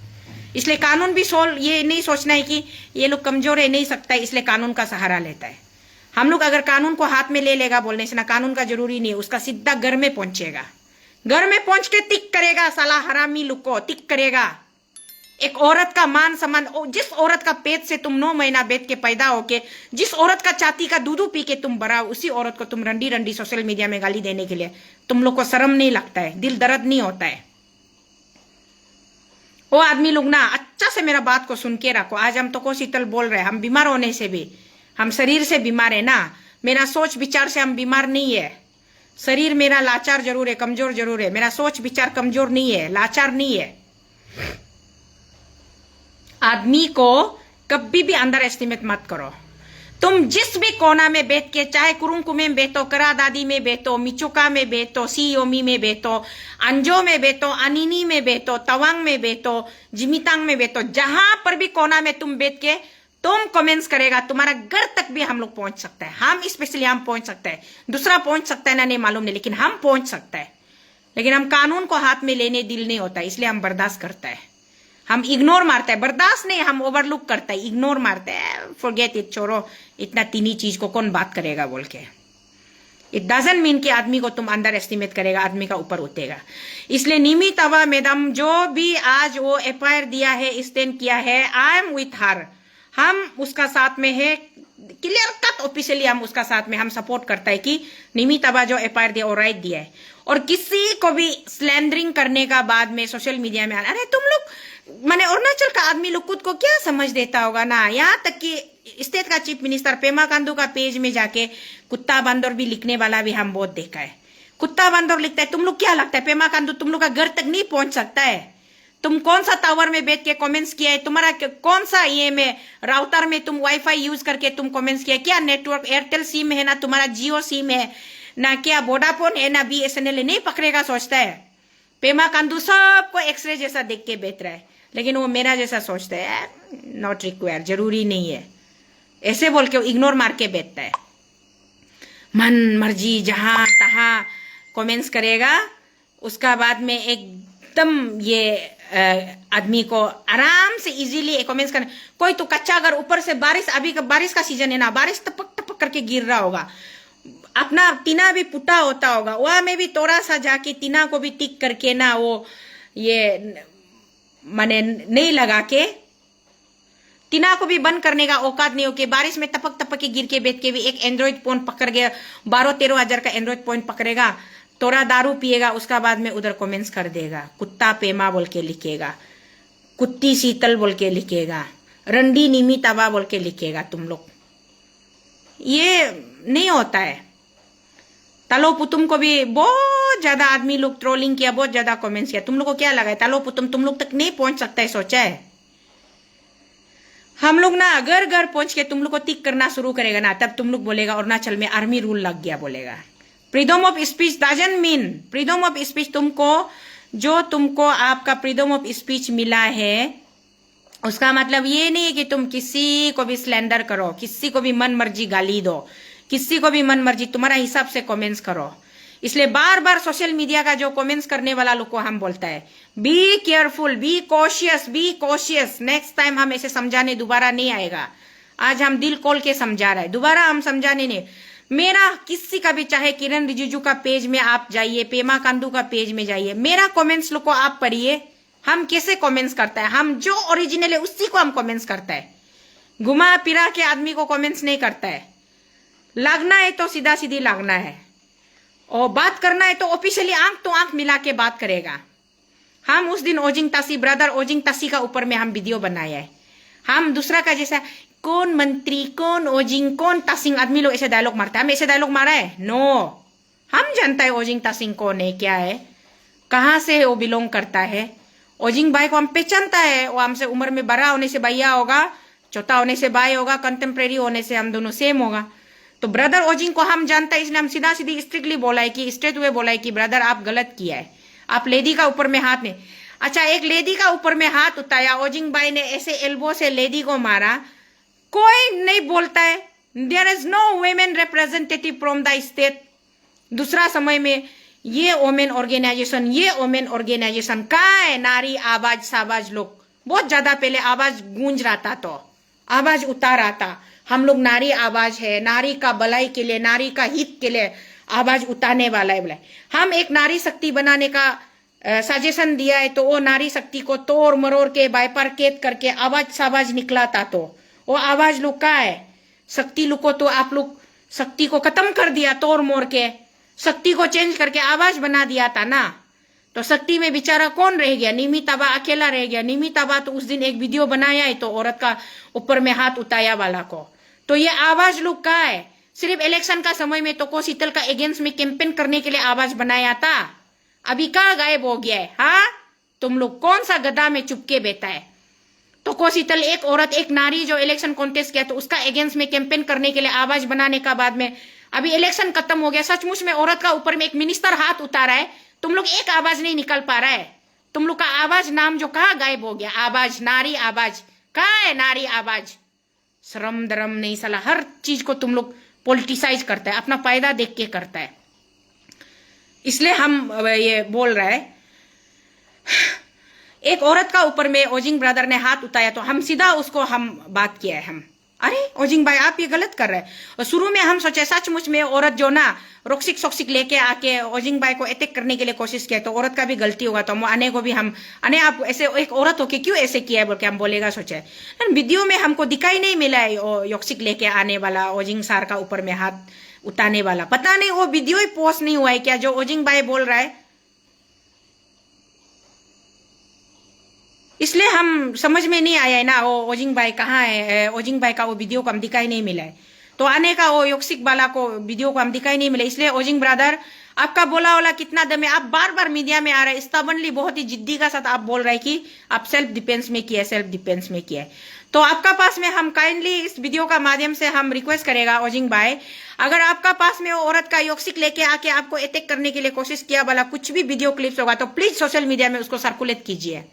इसलिए कानून भी ये नहीं सोचना है कि ये लोग कमजोर है, नहीं सकता है, इसलिए कानून का सहारा लेता है। हम लोग अगर कानून को हाथ में ले लेगा बोलने से ना, कानून का जरूरी नहीं है, उसका सीधा घर में पहुंचेगा, घर में पहुंच के टिक करेगा, साला हरामी लोग को टिक करेगा। एक औरत का मान सम्मान, जिस औरत का पेट से तुम 9 महीना बैठ के पैदा होके, जिस औरत का छाती का दूध पी के तुम बड़ा, उसी औरत को तुम रंडी रंडी सोशल मीडिया में गाली देने के लिए तुम लोग को शर्म नहीं लगता है, दिल दर्द नहीं होता है? वो आदमी लोग ना अच्छा से मेरा बात को सुन के रखो। आज हम तो को शीतल बोल रहे हैं, हम बीमार होने से भी, हम शरीर से बीमार है ना, मेरा सोच विचार से हम बीमार नहीं है। शरीर मेरा लाचार जरूर है, कमजोर जरूर है, मेरा सोच विचार कमजोर नहीं है, लाचार नहीं है। आदमी को कभी भी अंडर एस्टिमेट मत करो। तुम जिस भी कोना में बैठ के, चाहे कुरुंकुमे में बैठो, करा दादी में बैठो, मिचुका में बैठो, सीओमी में बैठो, अंजो में बैठो, अनिनी में बैठो, तवांग में बैठो, जिमितांग में बैठो, जहां पर भी कोना में तुम बैठ के तुम कमेंट्स करेगा, तुम्हारा घर तक भी हम लोग पहुंच सकते हैं। हम स्पेशली हम पहुंच सकते हैं, दूसरा पहुंच सकता है ना नहीं मालूम नहीं, लेकिन हम पहुंच सकते हैं। लेकिन हम कानून को हाथ में लेने दिल नहीं होता, इसलिए हम बर्दाश्त करते हैं, हम इग्नोर मारते हैं। बर्दाश्त नहीं, हम ओवरलुक करते हैं, इग्नोर मारते हैं, फॉरगेट इट, छोड़ो, इतना तीनी चीज को कौन बात करेगा बोल के। इट डजंट मीन कि आदमी को तुम अंडर एस्टिमेट करेगा, आदमी का ऊपर उठेगा। इसलिए निमी तवा मैडम जो भी आज वो एफआईआर दिया है, स्टैंड किया है, आई एम विथ हर, हम उसका साथ में है, क्लियर कट ऑफिशियली हम उसका साथ में, हम सपोर्ट करता है कि निमी तवा जो एफआईआर दिया वो राइट दिया है। और किसी को भी स्लैंडरिंग करने का बाद में सोशल मीडिया में, अरे तुम लोग माने अरुणाचल का आदमी लोग खुद को क्या समझ देता होगा ना, यहाँ तक कि स्टेट का चीफ मिनिस्टर पेमा खांडू का पेज में जाके कुत्ता बंदर भी लिखने वाला भी हम बहुत देखा है। कुत्ता बंदर लिखता है, तुम लोग क्या लगता है पेमा खांडू तुम लोग का घर तक नहीं पहुंच सकता है? तुम कौन सा टावर में बैठ के कमेंट्स किया है? तुम्हारा कौन सा ये में राउटर में तुम वाईफाई यूज करके तुम कमेंट्स किया? क्या नेटवर्क एयरटेल सिम है ना, तुम्हारा जियो सिम है ना, क्या वोडाफोन है ना, BSNL नहीं पकड़ेगा सोचता है? पेमा खांडू सबको एक्सरे जैसा देख के बेच रहा है, लेकिन वो मेरा जैसा सोचता है, नॉट रिक्वायर, जरूरी नहीं है, ऐसे बोल के इग्नोर मार के बेचता है। मन मर्जी जहां तहां कमेंट्स करेगा, उसका बाद में एकदम ये आदमी को आराम से इजीली कमेंट्स करने। कोई तो कच्चा अगर ऊपर से बारिश, अभी का बारिश का सीजन है ना, बारिश टपक टपक करके गिर रहा होगा, अपना टीना भी पुटा होता होगा, वहां में भी थोड़ा सा जाके टीना को भी टिक करके ना वो ये माने नहीं लगा के, टीना को भी बंद करने का औकात नहीं हो के बारिश में टपक टपक के गिर के बेच के भी एक एंड्रॉइड फोन पकड़ गया, 12-13 हजार का एंड्रॉइड फोन पकड़ेगा, थोड़ा दारू पिएगा, उसका बाद में उधर कमेंट्स कर देगा, कुत्ता पेमा बोल के लिखेगा, कुत्ती शीतल बोल के लिखेगा, रंडी निमी तवा बोल के लिखेगा। तुम लोग ये नहीं होता है। तालो पुतुम को भी बहुत ज्यादा आदमी लोग ट्रोलिंग किया, बहुत ज्यादा कमेंट्स किया। तुम लोग को क्या लगा है तालो पुतुम तुम लोग तक नहीं पहुंच सकता है? सोचा है हम लोग ना घर घर पहुंच के तुम लोग को टिक करना शुरू करेगा ना, तब तुम लोग बोलेगा अरुणाचल में आर्मी रूल लग गया बोलेगा। Freedom of speech doesn't mean, freedom of speech तुमको आपका फ्रीडम ऑफ स्पीच मिला है, उसका मतलब ये नहीं है कि तुम किसी को भी स्लैंडर करो, किसी को भी मन मर्जी गाली दो, किसी को भी मन मर्जी तुम्हारा हिसाब से कमेंट्स करो। इसलिए बार बार सोशल मीडिया का जो कमेंट्स करने वाला लोग को हम बोलता है be careful, be cautious. Next time हम ऐसे समझाने दोबारा नहीं आएगा। आज हम दिल खोल के समझा रहे हैं, दोबारा हम समझाने नहीं। मेरा किसी का भी, चाहे किरण रिजिजू का पेज में आप जाइए, पेमा खांडू का पेज में जाइए, मेरा कमेंट्स लोग को आप पढ़िए, हम कैसे कमेंट्स करता है। हम जो ओरिजिनल है उसी को हम कमेंट्स करता है, घुमा फिरा के आदमी को कमेंट्स नहीं करता है। लगना है तो सीधा सीधी लगना है, और बात करना है तो ऑफिशियली आंख तो आंख मिला के बात करेगा। हम उस दिन ओजिंग तासी, ब्रदर ओजिंग तासी का ऊपर में हम वीडियो बनाया है। हम दूसरा का जैसा कौन मंत्री, कौन ओजिंग, कौन तासिंग, आदमी लोग ऐसे डायलॉग मारता है, हम ऐसे डायलॉग मारा है? नो, हम जानता है ओजिंग तासिंग कौन है, क्या है, कहां से वो बिलोंग करता है। ओजिंग भाई को हम पहचानता है, वो हमसे उम्र में बड़ा होने से भैया होगा, छोटा होने से भाई होगा, कंटेम्प्रेरी होने से हम दोनों सेम होगा। तो ब्रदर ओजिंग को हम जानता है, इसलिए हम सीधा सीधी स्ट्रिक्टली बोला है कि स्ट्रेट वे बोला है कि ब्रदर आप गलत किया है, आप लेडी का ऊपर में हाथ नहीं। अच्छा, एक लेडी का ऊपर में हाथ उठाया, ओजिंग भाई ने ऐसे एल्बो से लेडी को मारा, कोई नहीं बोलता है। There is no women representative from the state. दूसरा समय में ये वुमेन ऑर्गेनाइजेशन कहाँ है? नारी आवाज सावाज लोग बहुत ज्यादा पहले आवाज गूंज रहा था, तो आवाज उतार रहा था, हम लोग नारी आवाज है, नारी का भलाई के लिए, नारी का हित के लिए आवाज उतारने वाला है बोला। हम एक नारी शक्ति बनाने का सजेशन दिया है, तो वो नारी शक्ति को तोड़ मरोड़ के बाइपारकेट करके आवाज सावाज निकला था, तो वो आवाज लोग का है। शक्ति लोग को तो आप लोग शक्ति को खत्म कर दिया, तोड़ मोड़ के शक्ति को चेंज करके आवाज बना दिया था ना। तो शक्ति में बेचारा कौन रह गया? निमी तबा अकेला रह गया। निमी तबा तो उस दिन एक वीडियो बनाया है, तो औरत का ऊपर में हाथ उठाया वाला को। तो ये आवाज लोग का है। सिर्फ इलेक्शन का समय में तो को शीतल का अगेंस्ट में कैंपेन करने के लिए आवाज बनाया था, अभी कहाँ गायब हो गया है? हाँ, तुम लोग कौन सा गधा में चुपके बैठा है? तो को शीतल एक औरत, एक नारी जो इलेक्शन कॉन्टेस्ट किया, तो उसका अगेंस्ट में कैंपेन करने के लिए आवाज बनाने का बाद में अभी इलेक्शन खत्म हो गया, सचमुच में औरत का ऊपर में एक मिनिस्टर हाथ उतारा है, तुम लोग एक आवाज नहीं निकल पा रहा है। तुम लोग का आवाज नाम जो कहाँ गायब हो गया? आवाज, नारी आवाज कहाँ है? नारी आवाज, शर्म दरम नहीं साला। हर चीज को तुम लोग पॉलिटिसाइज करता है, अपना फायदा देख के करता है। इसलिए हम ये बोल रहे हैं, एक औरत का ऊपर में ओजिंग ब्रदर ने हाथ उठाया, तो हम सीधा उसको हम बात किया है। हम अरे ओजिंग भाई आप ये गलत कर रहे हैं। और शुरू में हम सोचे सचमुच में औरत जो ना रोक्सिक सोक्सिक लेके आके ओजिंग भाई को अटैक करने के लिए कोशिश किया तो औरत का भी गलती होगा, तो अने को भी हम अने आप ऐसे एक औरत होके क्यों ऐसे किया है बोल के हम बोलेगा सोचे। वीडियो में हमको दिखाई नहीं मिला है योक्सिक लेके आने वाला, ओजिंग सार का ऊपर में हाथ उतारने वाला। पता नहीं वो वीडियो ही पोस्ट नहीं हुआ है क्या जो ओजिंग भाई बोल रहा है, इसलिए हम समझ में नहीं आया है ना वो ओजिंग भाई कहाँ है। ओजिंग भाई का वो वीडियो को हम दिखाई नहीं मिला है, तो आने का वो योक्सिक वाला को वीडियो को हम दिखाई नहीं मिला। इसलिए ओजिंग ब्रदर आपका बोला वाला कितना दम है, आप बार बार मीडिया में आ रहे हैं स्टबर्नली, बहुत ही जिद्दी का साथ आप बोल रहे हैं कि आप सेल्फ डिफेंस में किया, सेल्फ डिफेंस में किया। तो आपका पास में हम काइंडली इस वीडियो का माध्यम से हम रिक्वेस्ट करेगा ओजिंग भाई, अगर आपका पास में वो औरत का योक्सिक लेके आके आपको अटैक करने के लिए कोशिश किया वाला कुछ भी वीडियो क्लिप्स होगा तो प्लीज सोशल मीडिया में उसको सर्कुलेट कीजिए,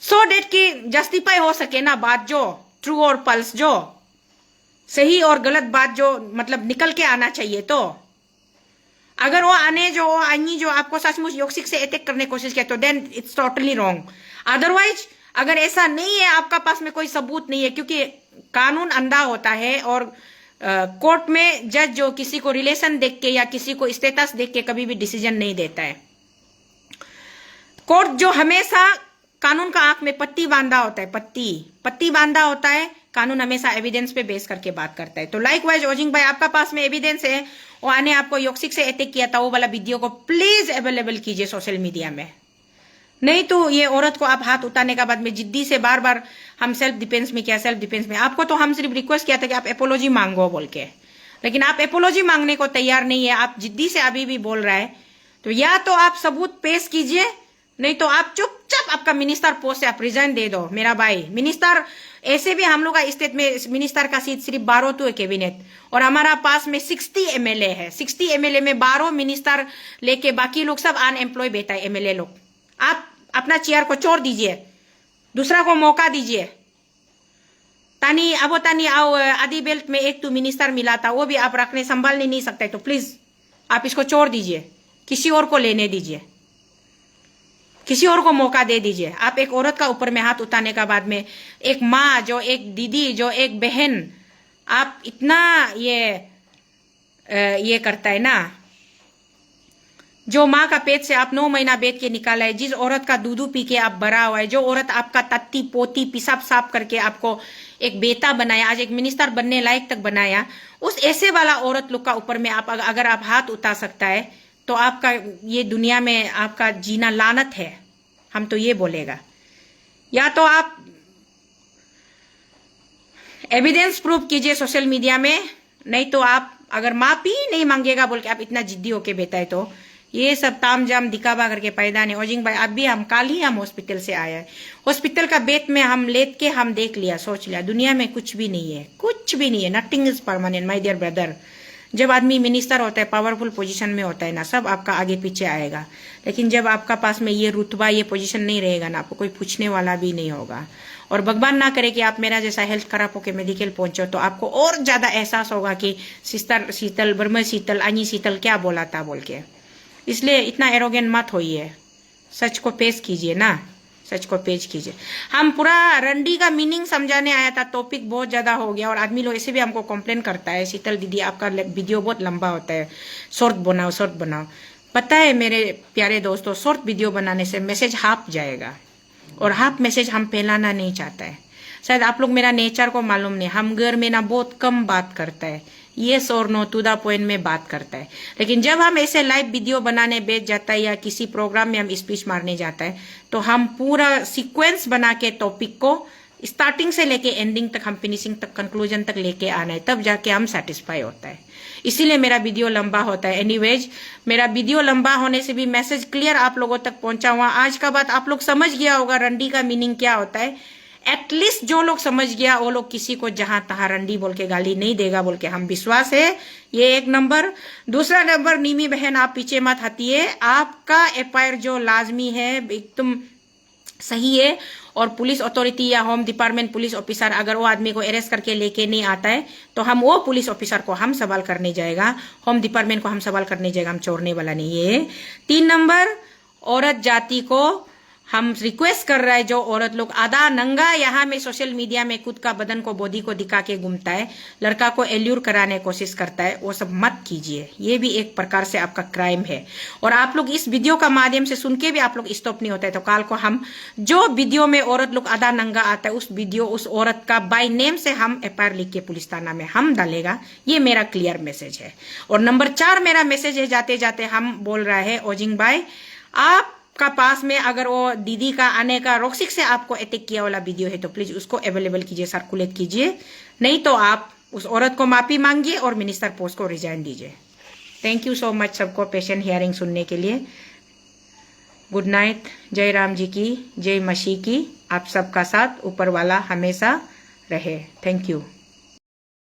सो डेट की जस्टिफाई हो सके ना बात, जो ट्रू और पल्स, जो सही और गलत बात जो मतलब निकल के आना चाहिए। तो अगर वो आने जो आनी जो आपको सचमुच योक्सिक से अटैक करने की कोशिश किया तो then it's totally wrong. Otherwise अगर ऐसा नहीं है, आपका पास में कोई सबूत नहीं है, क्योंकि कानून अंधा होता है और कोर्ट में जज जो किसी को रिलेशन देख के या किसी को स्टेटस देख के कभी भी डिसीजन नहीं देता है। कोर्ट जो हमेशा कानून का आंख में पट्टी बांधा होता है, पट्टी बांधा होता है, कानून हमेशा एविडेंस पे बेस करके बात करता है। तो लाइकवाइज ओजिंग भाई आपका पास में एविडेंस है, वो आने आपको योक्सिक से अटैक किया था वो वाला वीडियो को प्लीज अवेलेबल कीजिए सोशल मीडिया में, नहीं तो ये औरत को आप हाथ उतारने का बाद में जिद्दी से बार बार हम सेल्फ डिफेंस में किया, सेल्फ डिफेंस में। आपको तो हम सिर्फ रिक्वेस्ट किया था कि आप एपोलॉजी मांगो बोल के, लेकिन आप एपोलॉजी मांगने को तैयार नहीं है, आप जिद्दी से अभी भी बोल रहा है। तो या तो आप सबूत पेश कीजिए, नहीं तो आप चुपचाप आपका मिनिस्टर पोस्ट से आप रिजाइन दे दो मेरा भाई। मिनिस्टर ऐसे भी हम लोग का स्टेट में मिनिस्टर का सीट सिर्फ 12 तो है कैबिनेट, और हमारा पास में 60 एमएलए है। 60 एमएलए में 12 मिनिस्टर लेके बाकी लोग सब अनएम्प्लॉय बैठा है एमएलए लोग। आप अपना चेयर को छोड़ दीजिए, दूसरा को मौका दीजिए। तानी अब तानी आओ आदि बेल्ट में एक तो मिनिस्टर मिला था, वो भी आप रखने संभालने नहीं सकते, तो प्लीज आप इसको छोड़ दीजिए, किसी और को लेने दीजिए, किसी और को मौका दे दीजिए। आप एक औरत का ऊपर में हाथ उठाने का बाद में एक माँ, जो एक दीदी, जो एक बहन, आप इतना ये करता है ना, जो माँ का पेट से आप 9 महीना बेच के निकाला है, जिस औरत का दूध पी के आप बड़ा हुआ है, जो औरत आपका तत्ती पोती पिसाब साफ करके आपको एक बेटा बनाया, आज एक मिनिस्टर बनने लायक तक बनाया, उस ऐसे वाला औरत लोग का ऊपर में आप अगर आप हाथ उठा सकता है तो आपका ये दुनिया में आपका जीना लानत है, हम तो ये बोलेगा। या तो आप एविडेंस प्रूफ कीजिए सोशल मीडिया में, नहीं तो आप अगर माफी नहीं मांगेगा बोल के आप इतना जिद्दी होके बैठा है, तो ये सब ताम जाम दिखावा करके पैदा नहीं। ओजिंग भाई अभी हम कल ही हम हॉस्पिटल से आया है, हॉस्पिटल का बेड में हम लेट के हम देख लिया, सोच लिया दुनिया में कुछ भी नहीं है, कुछ भी नहीं है, nothing is permanent my dear brother. जब आदमी मिनिस्टर होता है, पावरफुल पोजीशन में होता है ना, सब आपका आगे पीछे आएगा, लेकिन जब आपका पास में ये रुतबा, ये पोजीशन नहीं रहेगा ना, आपको कोई पूछने वाला भी नहीं होगा। और भगवान ना करे कि आप मेरा जैसा हेल्थ खराब होकर मेडिकल पहुंचो, तो आपको और ज्यादा एहसास होगा कि सिस्टर शीतल, ब्रह्म शीतल, अनी शीतल क्या बोला था बोल के। इसलिए इतना एरोगेंट मत होइए, सच को पेश कीजिए ना, सच को पेश कीजिए। हम पूरा रंडी का मीनिंग समझाने आया था, टॉपिक बहुत ज्यादा हो गया, और आदमी लोग ऐसे भी हमको कंप्लेन करता है, शीतल दीदी आपका वीडियो बहुत लंबा होता है, शॉर्ट बनाओ, शॉर्ट बनाओ। पता है मेरे प्यारे दोस्तों, शॉर्ट वीडियो बनाने से मैसेज हाफ जाएगा, और हाफ मैसेज हम फैलाना नहीं चाहता है। शायद आप लोग मेरा नेचर को मालूम नहीं, हम घर में ना बहुत कम बात करता है, येस और नो टू द पॉइंट में बात करता है, लेकिन जब हम ऐसे लाइव वीडियो बनाने बैठ जाता है या किसी प्रोग्राम में हम स्पीच मारने जाता है, तो हम पूरा सीक्वेंस बना के टॉपिक को स्टार्टिंग से लेके एंडिंग तक, हम फिनिशिंग तक, कंक्लूजन तक लेके आना है, तब जाके हम सेटिस्फाई होता है। इसीलिए मेरा वीडियो लंबा होता है। एनीवेज, मेरा वीडियो लंबा होने से भी मैसेज क्लियर आप लोगों तक पहुंचा हुआ। आज का बात आप लोग समझ गया होगा रंडी का मीनिंग क्या होता है। एटलीस्ट जो लोग समझ गया वो लोग किसी को जहां तहां रंडी बोल के गाली नहीं देगा बोल के हम विश्वास है। ये एक नंबर। दूसरा नंबर, नीमी बहन आप पीछे मत हटिए, आपका एफआईआर जो लाजमी है एकदम सही है, और पुलिस अथॉरिटी या होम डिपार्टमेंट पुलिस ऑफिसर अगर वो आदमी को अरेस्ट करके लेके नहीं आता है तो हम वो पुलिस ऑफिसर को हम सवाल करने जाएगा, होम डिपार्टमेंट को हम सवाल करने जाएगा, हम छोड़ने वाला नहीं है। 3 नंबर, औरत जाति को हम रिक्वेस्ट कर रहे हैं, जो औरत लोग आधा नंगा यहाँ में सोशल मीडिया में खुद का बदन को, बॉडी को दिखा के घूमता है, लड़का को एल्यूर कराने की कोशिश करता है, वो सब मत कीजिए। ये भी एक प्रकार से आपका क्राइम है। और आप लोग इस वीडियो का माध्यम से सुन के भी आप लोग स्टॉप नहीं होते, तो कल को हम जो वीडियो में औरत लोग आधा नंगा आता है, उस वीडियो उस औरत का बाय नेम से हम FIR लिख के पुलिस थाना में हम डालेगा। ये मेरा क्लियर मैसेज है। और नंबर 4 मेरा मैसेज है, जाते जाते हम बोल रहा है ओजिंग भाई, आप का पास में अगर वो दीदी का आने का रोक्सिक से आपको अटैक किया वाला वीडियो है तो प्लीज उसको अवेलेबल कीजिए, सर्कुलेट कीजिए। नहीं तो आप उस औरत को माफी मांगिए और मिनिस्टर पोस्ट को रिजाइन दीजिए। थैंक यू सो मच सबको पेशेंट हियरिंग सुनने के लिए। Good night. जय राम जी की, जय मसीह की। आप सबका साथ ऊपर वाला हमेशा रहे। Thank you.